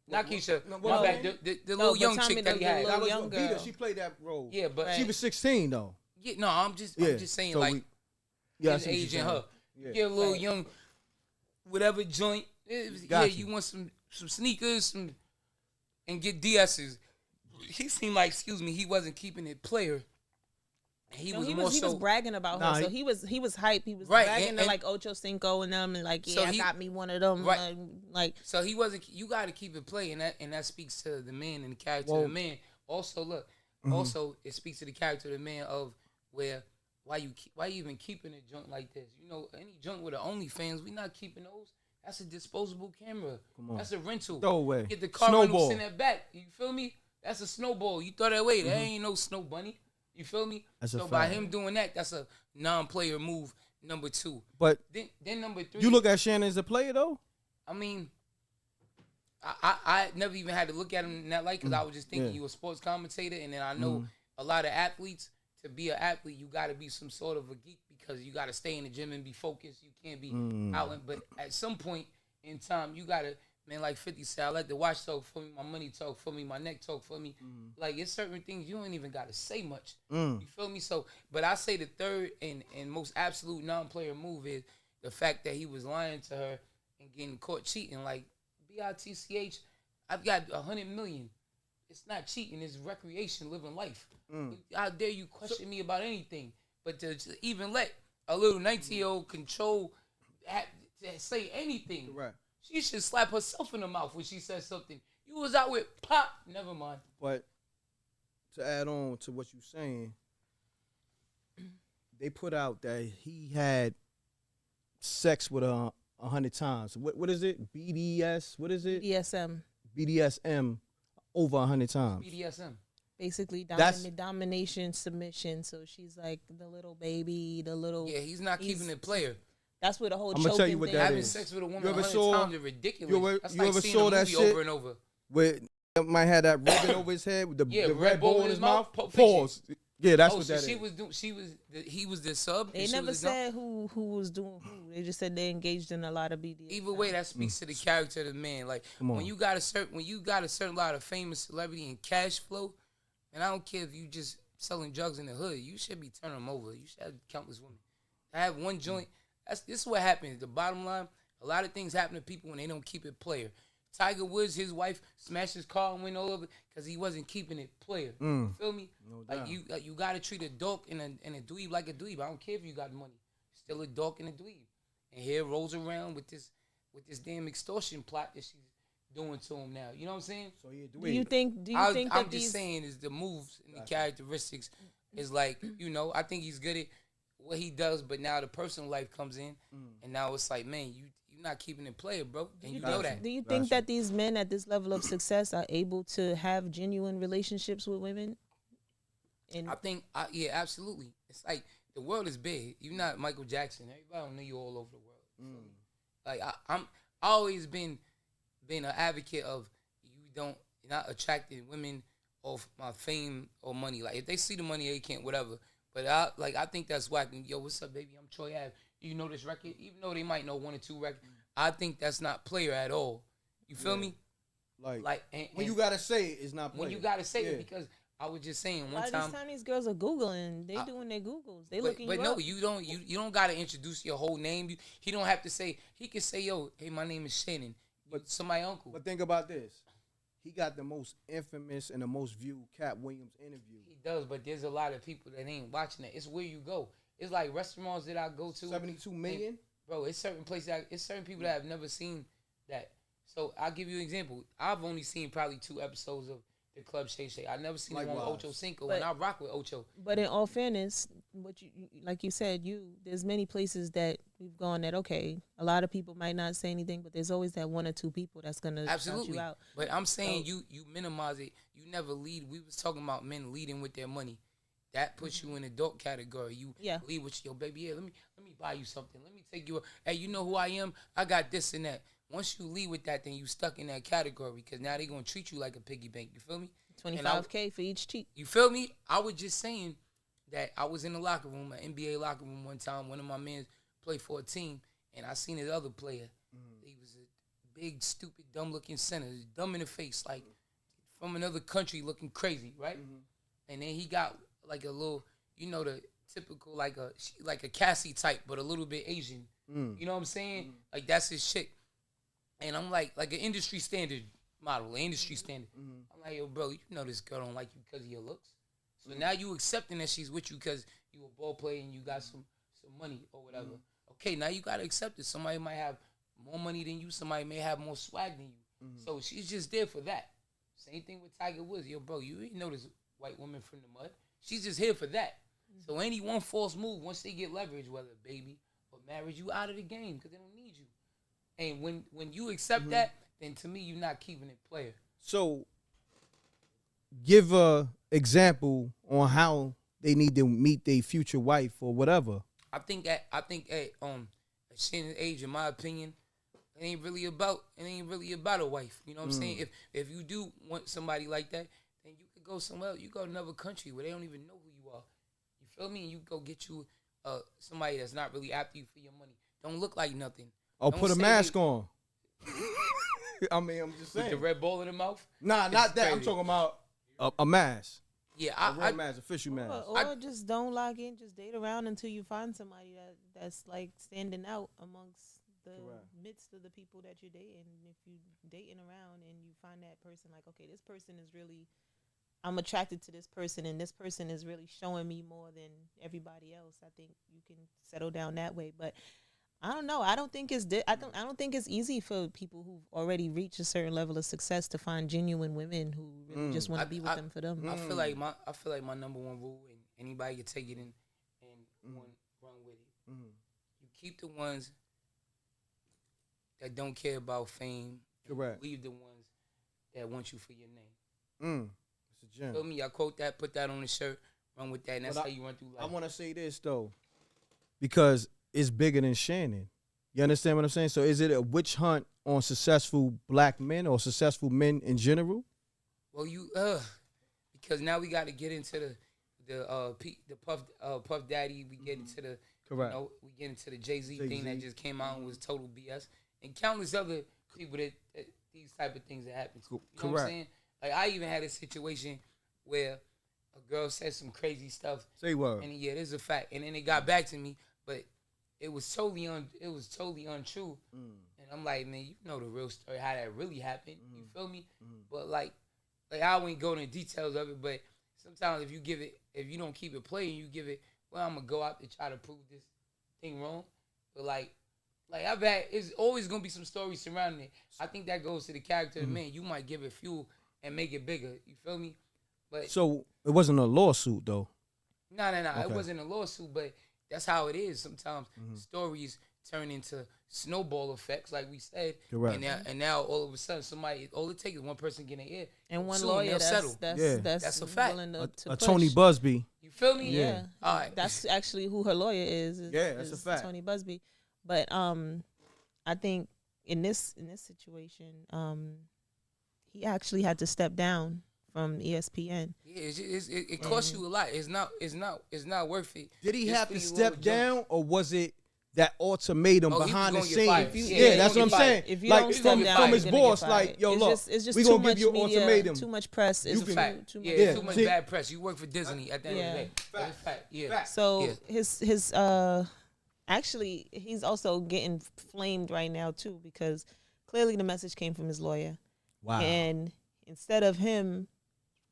S1: Not Keisha.
S2: No,
S1: My
S2: no.
S1: bad. The
S3: No,
S1: little
S3: but
S1: young
S3: Tommy,
S1: chick that he
S3: the
S1: had.
S3: little
S2: That was
S3: young
S2: Vita.
S3: girl.
S2: She played that role.
S1: Yeah, but
S3: Right.
S2: She was 16 though.
S1: yeah, no, I'm just saying
S2: So
S1: like
S2: I
S1: his
S2: see what
S1: age
S2: you're
S1: and her.
S2: saying.
S1: Yeah, a little young. whatever joint. Yeah, you want some sneakers, and get DS's. He seemed like, he wasn't keeping it player. He was
S3: bragging about her, so he was hype. He was
S1: right,
S3: bragging to like Ocho Cinco and them, and like, I got me one of them.
S1: Right.
S3: Like,
S1: so he wasn't. You got to keep it play, and that speaks to the man and the character of the man. Also, look, also it speaks to the character of the man of why you even keeping a joint like this? You know, any joint with the OnlyFans, we not keeping those. That's a disposable camera. That's a rental.
S2: Throw away.
S1: Get the car rental, send that back. You feel me? That's a snowball. You throw that away. That ain't no snow bunny. You feel me? So by him doing that, that's a non-player move. Number 2.
S2: But
S1: then number 3.
S2: You look at Shannon as a player though.
S1: I mean, I never even had to look at him in that light because I was just thinking you a sports commentator, and then I know a lot of athletes. To be an athlete, you got to be some sort of a geek because you got to stay in the gym and be focused. You can't be out. But at some point in time, you got to, man, like 50 said, I let the watch talk for me, my money talk for me, my neck talk for me. Like, it's certain things you don't even got to say much. You feel me? So, but I say the third and most absolute non-player move is the fact that he was lying to her and getting caught cheating. Like, BITCH, I've got 100 million. It's not cheating. It's recreation, living life. How dare you question me about anything? But to even let a little 19-year-old control to say anything,
S2: right?
S1: She should slap herself in the mouth when she says something. You was out with pop. Never mind.
S2: But to add on to what you're saying, they put out that he had sex with her 100 times. What is it? BDS? What is it? BDSM over 100 times.
S1: BDSM.
S3: Basically, domination, submission. So she's like the little baby, the little.
S1: Yeah, he's not keeping it player.
S3: That's where the whole.
S2: I'm gonna tell you what that
S1: Having
S2: is.
S1: sex with a woman 100 times is ridiculous. That's
S2: you
S1: like
S2: ever
S1: seeing
S2: saw
S1: a
S2: that
S1: movie
S2: shit
S1: over and over.
S2: Where might have that ribbon over his head with the red ball in his mouth.
S1: Pause.
S2: Yeah, that's what
S1: so
S2: that
S1: she
S2: is.
S1: was doing. He was the sub.
S3: They never said who was doing who. They just said they engaged in a lot of BDS.
S1: Either way, that speaks to the character of the man. Like when you got a certain lot of famous celebrity and cash flow, and I don't care if you just selling drugs in the hood, you should be turning them over. You should have countless women. I have one joint. This is what happens. The bottom line, a lot of things happen to people when they don't keep it player. Tiger Woods, his wife smashed his car and went all over because he wasn't keeping it player. You feel me?
S2: No
S1: like you gotta treat a dork and a dweeb like a dweeb. I don't care if you got money. Still a dork and a dweeb. And here rolls around with this damn extortion plot that she's doing to him now. You know what I'm saying?
S2: So he a dweeb.
S3: Do you think
S1: I'm just saying is the moves and the characteristics is like, I think he's good at what he does, but now the personal life comes in, and now it's like, man, you're not keeping it player, bro, and you know that.
S3: Do you think that these men at this level of success are able to have genuine relationships with women?
S1: I think, yeah, absolutely. It's like the world is big. You're not Michael Jackson. Everybody don't know you all over the world. Like I'm always been an advocate of you're not attracting women off my fame or money. Like if they see the money, they can't whatever. But I think that's whack. Yo, what's up, baby? I'm Troy Ave. You know this record? Even though they might know 1 or 2 records, I think that's not player at all. You feel me? Like and
S2: when you gotta say it, it's not player.
S1: When you gotta say it, because I was just saying one time.
S3: By this time, these girls are googling. They doing their googles. They looking.
S1: But no, you don't gotta introduce your whole name. He don't have to say. He can say, yo, hey, my name is Shannon. But somebody uncle.
S2: But think about this. He got the most infamous and the most viewed Cat Williams interview.
S1: He does, but there's a lot of people that ain't watching that. It's where you go. It's like restaurants that I go to.
S2: 72 million?
S1: And, bro, it's certain places. It's certain people that have never seen that. So I'll give you an example. I've only seen probably 2 episodes of the Club Shay Shay. I never seen it on Ocho Cinco, and I rock with Ocho.
S3: But in all fairness, what you like you said, there's many places that we've gone that a lot of people might not say anything, but there's always that 1 or 2 people that's gonna shout you out.
S1: But I'm saying you minimize it. You never lead. We was talking about men leading with their money. That puts you in adult category. You lead with your baby. Yeah, let me buy you something. Let me take you. Hey, you know who I am? I got this and that. Once you leave with that, then you stuck in that category because now they're going to treat you like a piggy bank. You feel me?
S3: $25K for each cheat.
S1: You feel me? I was just saying that I was in the locker room, an NBA locker room one time. One of my men played for a team, and I seen his other player. He was a big, stupid, dumb-looking center. Dumb in the face, like from another country looking crazy, right? And then he got like a little, the typical like a Cassie type, but a little bit Asian. You know what I'm saying? Like that's his chick. And I'm like an industry standard model, an industry standard. I'm like, yo, bro, you know this girl don't like you because of your looks. So now you accepting that she's with you because you a ball player and you got some money or whatever. Okay, now you gotta accept it. Somebody might have more money than you. Somebody may have more swag than you. So she's just there for that. Same thing with Tiger Woods. Yo, bro, you ain't know this white woman from the mud. She's just here for that. So any one false move, once they get leverage, whether baby or marriage, you out of the game because they don't need you. And when you accept that, then to me, you're not keeping it player.
S2: So give a example on how they need to meet their future wife or whatever.
S1: I think at Shannon's age, in my opinion, it ain't really about a wife. You know what I'm saying? If you do want somebody like that, then you could go somewhere else. You go to another country where they don't even know who you are. You feel me? And you go get you somebody that's not really after you for your money. Don't look like nothing.
S2: Oh,
S1: Don't
S2: put a
S1: say
S2: mask on. I mean, I'm just saying.
S1: with the red ball in the mouth.
S2: Nah, not that. I'm talking about a mask.
S1: Yeah,
S2: A red mask, official mask.
S3: Or just don't lock in. Just date around until you find somebody that's like standing out amongst the midst of the people that you're dating. If you dating around and you find that person, like, okay, this person is really, I'm attracted to this person, and this person is really showing me more than everybody else. I think you can settle down that way. But I don't know. I don't think it's I don't think it's easy for people who've already reached a certain level of success to find genuine women who really just want to be with them for them.
S1: I feel like my number one rule, and anybody can take it and run with it. You keep the ones that don't care about fame.
S2: Correct.
S1: Leave the ones that want you for your name.
S2: It's a gem.
S1: Feel me? I quote that, put that on the shirt, run with that, and that's how you run through life.
S2: I want to say this though, because it's bigger than Shannon. You understand what I'm saying? So is it a witch hunt on successful black men or successful men in general?
S1: Well, because now we got to get into the Puff Daddy. We get into the
S2: correct.
S1: We get into the Jay-Z thing that just came out and was total BS, and countless other people that these type of things that happen. You know what I'm saying? Like I even had a situation where a girl said some crazy stuff.
S2: Say what?
S1: And yeah, this is a fact. And then it got back to me, but it was totally untrue. And I'm like, man, you know the real story, how that really happened. You feel me? But like I won't go into details of it, but sometimes if you don't keep it playing, you give it, well, I'm gonna go out to try to prove this thing wrong. But like it's always gonna be some stories surrounding it. I think that goes to the character of the man. You might give it fuel and make it bigger. You feel me? But
S2: so it wasn't a lawsuit though.
S1: No.
S2: Okay.
S1: It wasn't a lawsuit, but that's how it is. Sometimes stories turn into snowball effects, like we said.
S2: Correct.
S1: And now all of a sudden, all it takes is one person getting their ear.
S3: And one
S1: soon
S3: lawyer
S1: settle.
S3: that's
S1: a fact.
S3: to
S2: A
S3: push.
S2: Tony Busby.
S1: You feel me?
S3: Yeah.
S1: All right.
S3: That's actually who her lawyer is.
S2: That's a fact.
S3: Tony Busby. But I think in this situation, he actually had to step down from ESPN.
S1: Yeah, it costs you a lot. It's not worth it.
S2: Did he
S1: Just
S2: have
S1: for
S2: to
S1: you
S2: step
S1: little
S2: down,
S1: jumps.
S2: or was it that ultimatum
S1: Oh, he
S2: behind the
S1: was gonna get
S2: scenes?
S1: fired.
S2: Yeah,
S1: Yeah,
S2: that's
S1: he
S2: what I'm
S1: gonna get
S2: saying.
S1: fired.
S3: If you
S2: Like
S3: don't step down,
S2: from his
S3: you're gonna
S2: boss,
S3: get
S2: like,
S3: fired.
S2: yo, look,
S3: it's just
S2: we
S3: too
S2: gonna
S3: much
S2: give you an
S3: media,
S2: ultimatum.
S3: too much press.
S1: It's a
S3: Too
S1: fact.
S3: much.
S1: Too much
S2: See-
S1: bad press. You work for Disney at the end of the day. That's a fact. Yeah.
S3: So
S1: Yeah.
S3: his actually he's also getting flamed right now too, because clearly the message came from his lawyer.
S2: Wow.
S3: And instead of him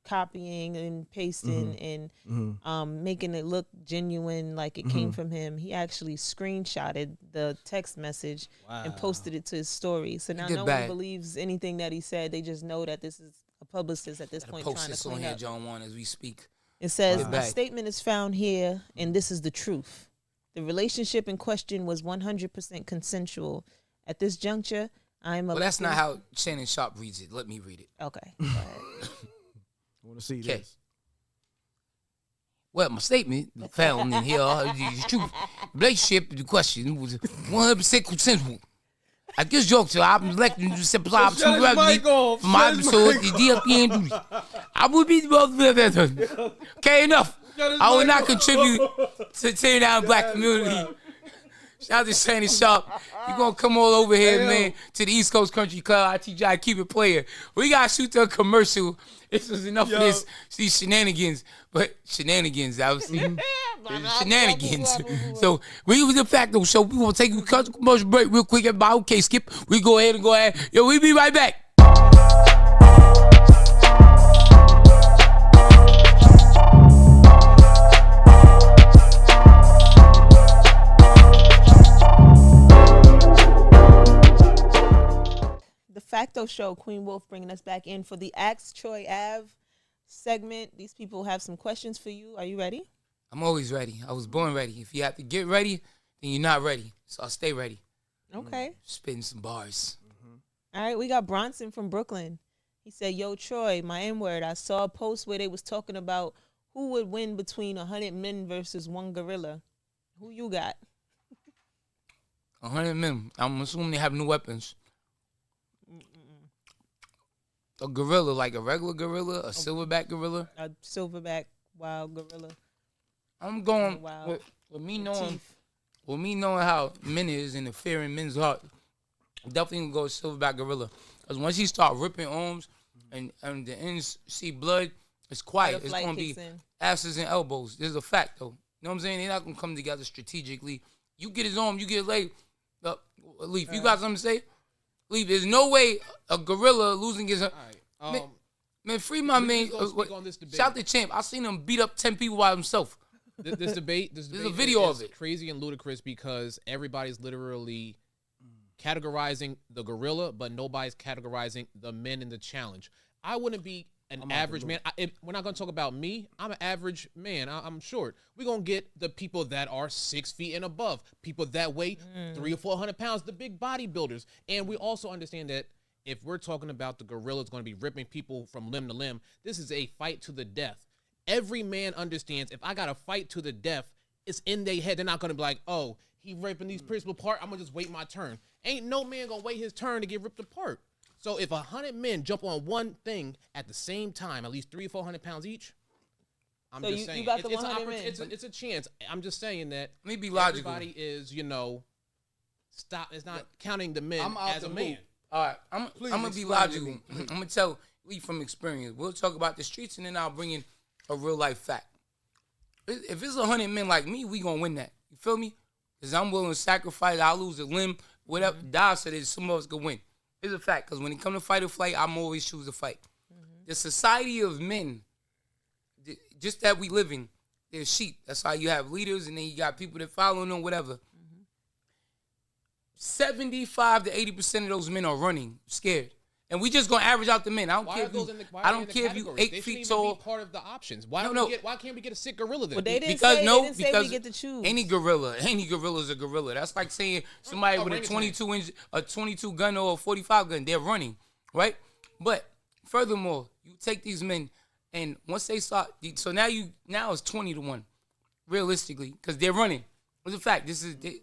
S3: copying and pasting and making it look genuine like it came from him, he actually screenshotted the text message and posted it to his story. So now no one believes anything that he said. They just know that this is a publicist at this point
S1: Post
S3: trying to
S1: this on
S3: clean
S1: here,
S3: up.
S1: John Juan, as we speak.
S3: It says,
S1: Wow.
S3: my statement is found here, and this is the truth. The relationship in question was 100% consensual. At this juncture, I'm
S1: Well, that's not how Shannon Sharpe reads it. Let me read it.
S3: Okay. Go ahead.
S2: I want to see
S1: Okay.
S2: this.
S1: Well, my statement found in here is true. Relationship in question was 100% consensual. At this juncture, I'm elected to supply to
S2: Shut his
S1: revenue
S2: mic off.
S1: for my
S2: Shut his
S1: episode
S2: mic
S1: the DFPN duty. I will be okay enough.
S2: Shut his
S1: I will
S2: mic
S1: not
S2: off.
S1: contribute to tearing down the black community. Shout out to Shannon Sharpe. You gonna come all over here, man, to the East Coast Country Club. I teach you how to keep it playing. We gotta shoot the commercial. This was enough of these shenanigans. But shenanigans, obviously. Shenanigans. So we was the Facto show. We gonna take a commercial break real quick. Everybody, okay, Skip. We go ahead. Yo, we be right back.
S3: Facto show, Queen Wolf bringing us back in for the Ask Troy Ave segment. These people have some questions for you. Are you ready?
S1: I'm always ready. I was born ready. If you have to get ready, then you're not ready. So I'll stay ready.
S3: Okay.
S1: Spitting some bars.
S3: All right, we got Bronson from Brooklyn. He said, yo, Troy, my N-word, I saw a post where they was talking about who would win between 100 men versus one gorilla. Who you got?
S1: 100 men. I'm assuming they have new weapons. A gorilla, like a regular gorilla, a silverback gorilla.
S3: A silverback wild gorilla.
S1: I'm going with me knowing how men is and the fear in men's heart. Definitely gonna go with silverback gorilla. Because once he start ripping arms and the ends see blood, it's quiet. It's gonna be asses and elbows. This is a fact though. You know what I'm saying? They're not gonna come together strategically. You get his arm, you get his leg. Leaf, you got something to say? Leave. There's no way a gorilla losing his. Right. Man, free my man. Shout the champ. I seen him beat up 10 people by himself.
S4: This debate
S1: there's a video of it.
S4: Crazy and ludicrous because everybody's literally categorizing the gorilla, but nobody's categorizing the men in the challenge. I wouldn't be an average man. We're not going to talk about me. I'm an average man. I'm short. We're going to get the people that are 6 feet and above, people that weigh 300 or 400 pounds, the big bodybuilders. And we also understand that if we're talking about the gorilla, it's going to be ripping people from limb to limb. This is a fight to the death. Every man understands if I got to fight to the death, it's in their head. They're not going to be like, oh, he ripping these people apart. I'm going to just wait my turn. Ain't no man going to wait his turn to get ripped apart. So if 100 men jump on one thing at the same time, at least 300 or 400 pounds each, I'm just saying.
S3: You got the 100 men.
S4: It's a chance. I'm just saying that
S1: let me be logical.
S4: Everybody is, stop. It's not counting the men as a man.
S1: All right, I'm going to be logical. I'm going to tell Lee from experience. We'll talk about the streets, and then I'll bring in a real-life fact. If it's 100 men like me, we going to win that. You feel me? Because I'm willing to sacrifice. I'll lose a limb, whatever. Die so that some of us can win. It's a fact, because when it comes to fight or flight, I'm always choose to fight. The society of men, just that we live in, there's sheep. That's how you have leaders, and then you got people that follow them, whatever. 75 to 80% of those men are running, scared. And we just gonna average out the men. I don't care if you 8 feet tall.
S4: Be part of the options. Why can't we get a sick gorilla then?
S3: Well, they didn't say we get to choose.
S1: Any gorilla is a gorilla. That's like saying somebody with a 22 gun or a 45 gun, they're running, right? But furthermore, you take these men, and once they start, so now it's 20 to 1, realistically, because they're running. It's a fact.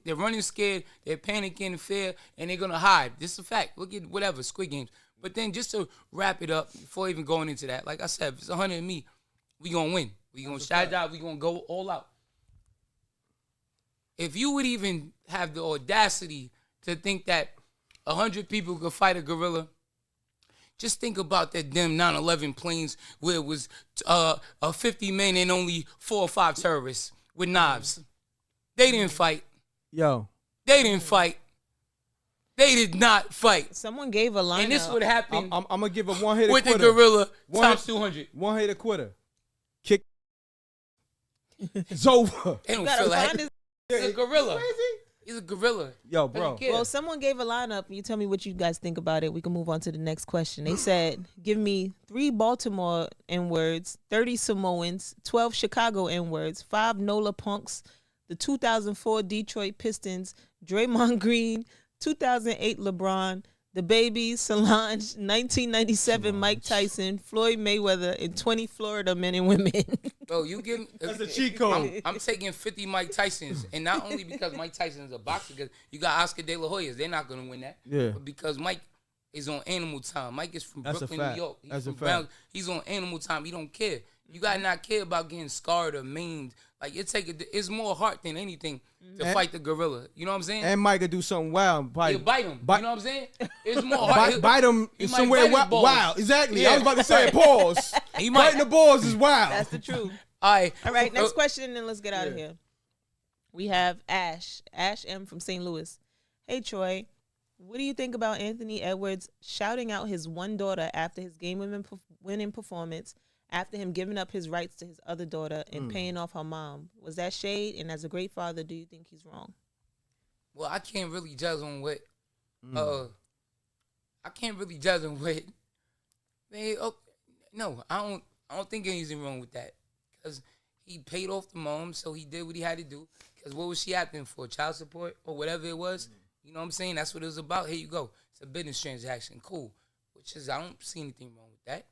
S1: They're running scared, they're panicking, fear, and they're gonna hide. This is a fact. Look at whatever Squid Games. But then just to wrap it up, before even going into that, like I said, if it's 100 and me, we gonna win. We gonna shout out. We gonna go all out. If you would even have the audacity to think that 100 people could fight a gorilla, just think about that damn 9/11 planes where it was 50 men and only 4 or 5 terrorists with knives. They didn't fight. They didn't fight. They did not fight.
S3: Someone gave a line.
S1: And this would happen.
S2: I'm gonna give a one-hitter
S1: with
S2: quitter.
S1: the gorilla times 200.
S2: One-hitter quitter. Kick. It's over.
S1: They don't feel like he's a gorilla. He's a gorilla.
S2: Yo, bro.
S3: Well, someone gave a lineup. You tell me what you guys think about it. We can move on to the next question. They said, give me 3 Baltimore N-words, 30 Samoans, 12 Chicago N-words, 5 NOLA punks, the 2004 Detroit Pistons, Draymond Green, 2008 LeBron, the Baby, Solange, 1997 Mike Tyson, Floyd Mayweather, and 20 Florida men and women.
S1: Bro, you give me...
S2: That's a cheat code.
S1: I'm taking 50 Mike Tysons, and not only because Mike Tyson is a boxer, because you got Oscar De La Hoya. They're not going to win that.
S2: Yeah.
S1: But because Mike is on animal time. Mike is from Brooklyn, New York.
S2: That's a fact.
S1: He's on animal time. He don't care. You got to not care about getting scarred or maimed. Like, it's more heart than anything to fight the gorilla. You know what I'm saying?
S2: And Mike could do something wild.
S1: He'll bite him. You know what I'm saying? It's more heart.
S2: Bite him somewhere wild. Exactly. Yeah. I was about to say pause. Biting the balls is wild.
S3: That's the truth.
S1: All
S3: right, next question, and then let's get out of here. We have Ash M from St. Louis. Hey, Troy, what do you think about Anthony Edwards shouting out his one daughter after his game-winning performance, after him giving up his rights to his other daughter and paying off her mom? Was that shade? And as a great father, do you think he's wrong?
S1: Well, I can't really judge on what. I can't really judge on what. No, I don't think anything wrong with that, because he paid off the mom, so he did what he had to do. Because what was she acting for? Child support or whatever it was? You know what I'm saying? That's what it was about. Here you go. It's a business transaction. Cool. Which is, I don't see anything wrong with that.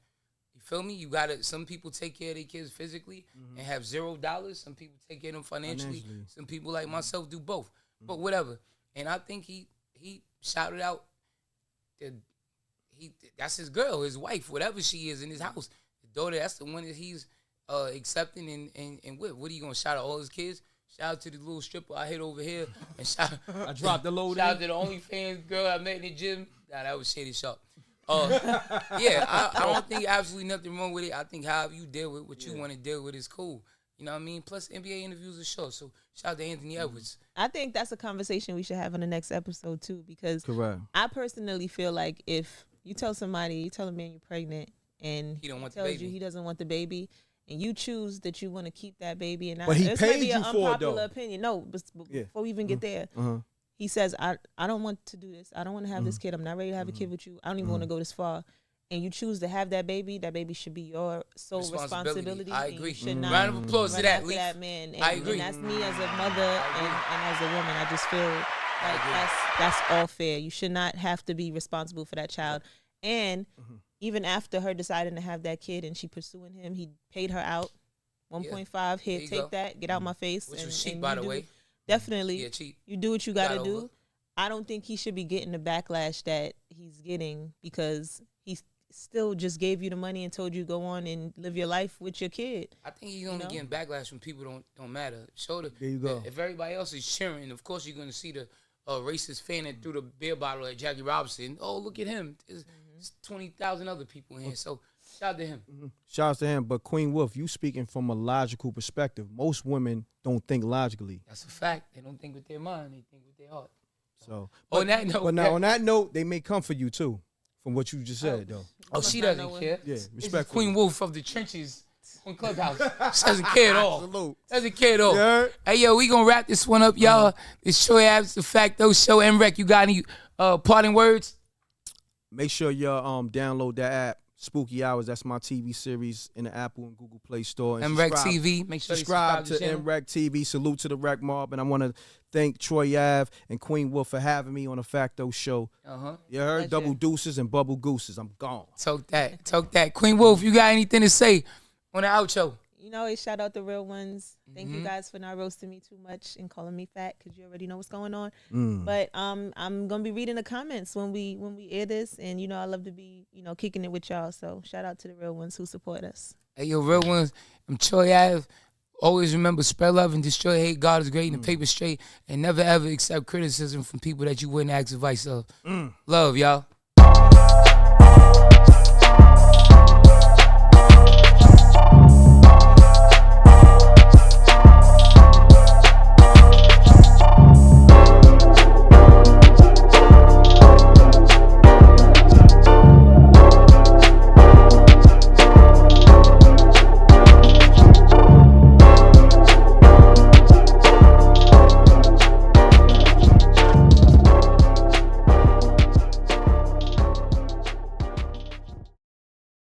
S1: You feel me? You gotta. Some people take care of their kids physically and have $0. Some people take care of them financially. Some people like myself do both. But whatever. And I think he shouted out that that's his girl, his wife, whatever she is in his house. The daughter, that's the one that he's accepting and with. What are you gonna shout out all his kids? Shout out to the little stripper I hit over here, and
S2: I dropped the load.
S1: Shout out to the OnlyFans girl I met in the gym. Nah, that was Shannon Sharpe. I don't think absolutely nothing wrong with it. I think however you deal with what you want to deal with is cool. You know what I mean? Plus, NBA interviews are short, so shout out to Anthony Edwards.
S3: I think that's a conversation we should have on the next episode too, because I personally feel like if you tell a man you're pregnant and he tells you he doesn't want the baby, and you choose that you want to keep that baby, and
S2: but he
S3: this
S2: paid
S3: might be
S2: you
S3: an
S2: for it, though.
S3: unpopular opinion. No, but before we even get there, he says, I don't want to do this. I don't want to have this kid. I'm not ready to have a kid with you. I don't even want to go this far. And you choose to have that baby should be your sole responsibility.
S1: I agree.
S3: You should not
S1: round of applause to that, Leaf.
S3: that man. And,
S1: I agree.
S3: And that's me as a mother and as a woman. I just feel like that's all fair. You should not have to be responsible for that child. And even after her deciding to have that kid and she pursuing him, he paid her out 1.5. Here, take go. That. Get out my face.
S1: Which was cheap, by the way.
S3: Definitely.
S1: Yeah, cheap.
S3: You do what you got to do. I don't think he should be getting the backlash that he's getting, because he still just gave you the money and told you go on and live your life with your kid.
S1: I think he's only getting backlash when people don't matter.
S2: There you go.
S1: If everybody else is cheering, of course you're going to see the racist fan that threw the beer bottle at Jackie Robinson. Oh, look at him. There's 20,000 other people in here. So shout out to him.
S2: Shout out to him. But Queen Wolf, you speaking from a logical perspective. Most women don't think logically.
S1: That's a fact. They don't think with their mind. They think with their heart.
S2: So
S1: on that note,
S2: on that note, they may come for you too, from what you just said, though.
S1: Oh, she doesn't care.
S2: Yeah,
S1: respect. Queen Wolf of the trenches on Clubhouse. She doesn't care at all.
S2: Salute.
S1: Doesn't care at all.
S2: Yeah.
S1: Hey, yo, we gonna wrap this one up, y'all. It's Troy Abs, the Facto Show. M.Reck, you got any parting words?
S2: Make sure you download that app, Spooky Hours. That's my TV series in the Apple and Google Play Store. And
S1: MRecktv. Make sure
S2: subscribe
S1: you
S2: to MRecktv. Salute to the Rec Mob. And I want to thank Troy Ave and Queen Wolf for having me on the Facto Show. You heard? Double deuces and bubble gooses. I'm gone.
S1: Talk that. Queen Wolf, you got anything to say on the outro?
S3: You know, shout out the real ones. Thank you guys for not roasting me too much and calling me fat, because you already know what's going on. But I'm gonna be reading the comments when we air this, and I love to be kicking it with y'all. So shout out to the real ones who support us.
S1: Hey, yo, real ones. I'm Troy Ave. Always remember, spread love and destroy hate. God is great and the paper straight, and never ever accept criticism from people that you wouldn't ask advice of. Love, y'all.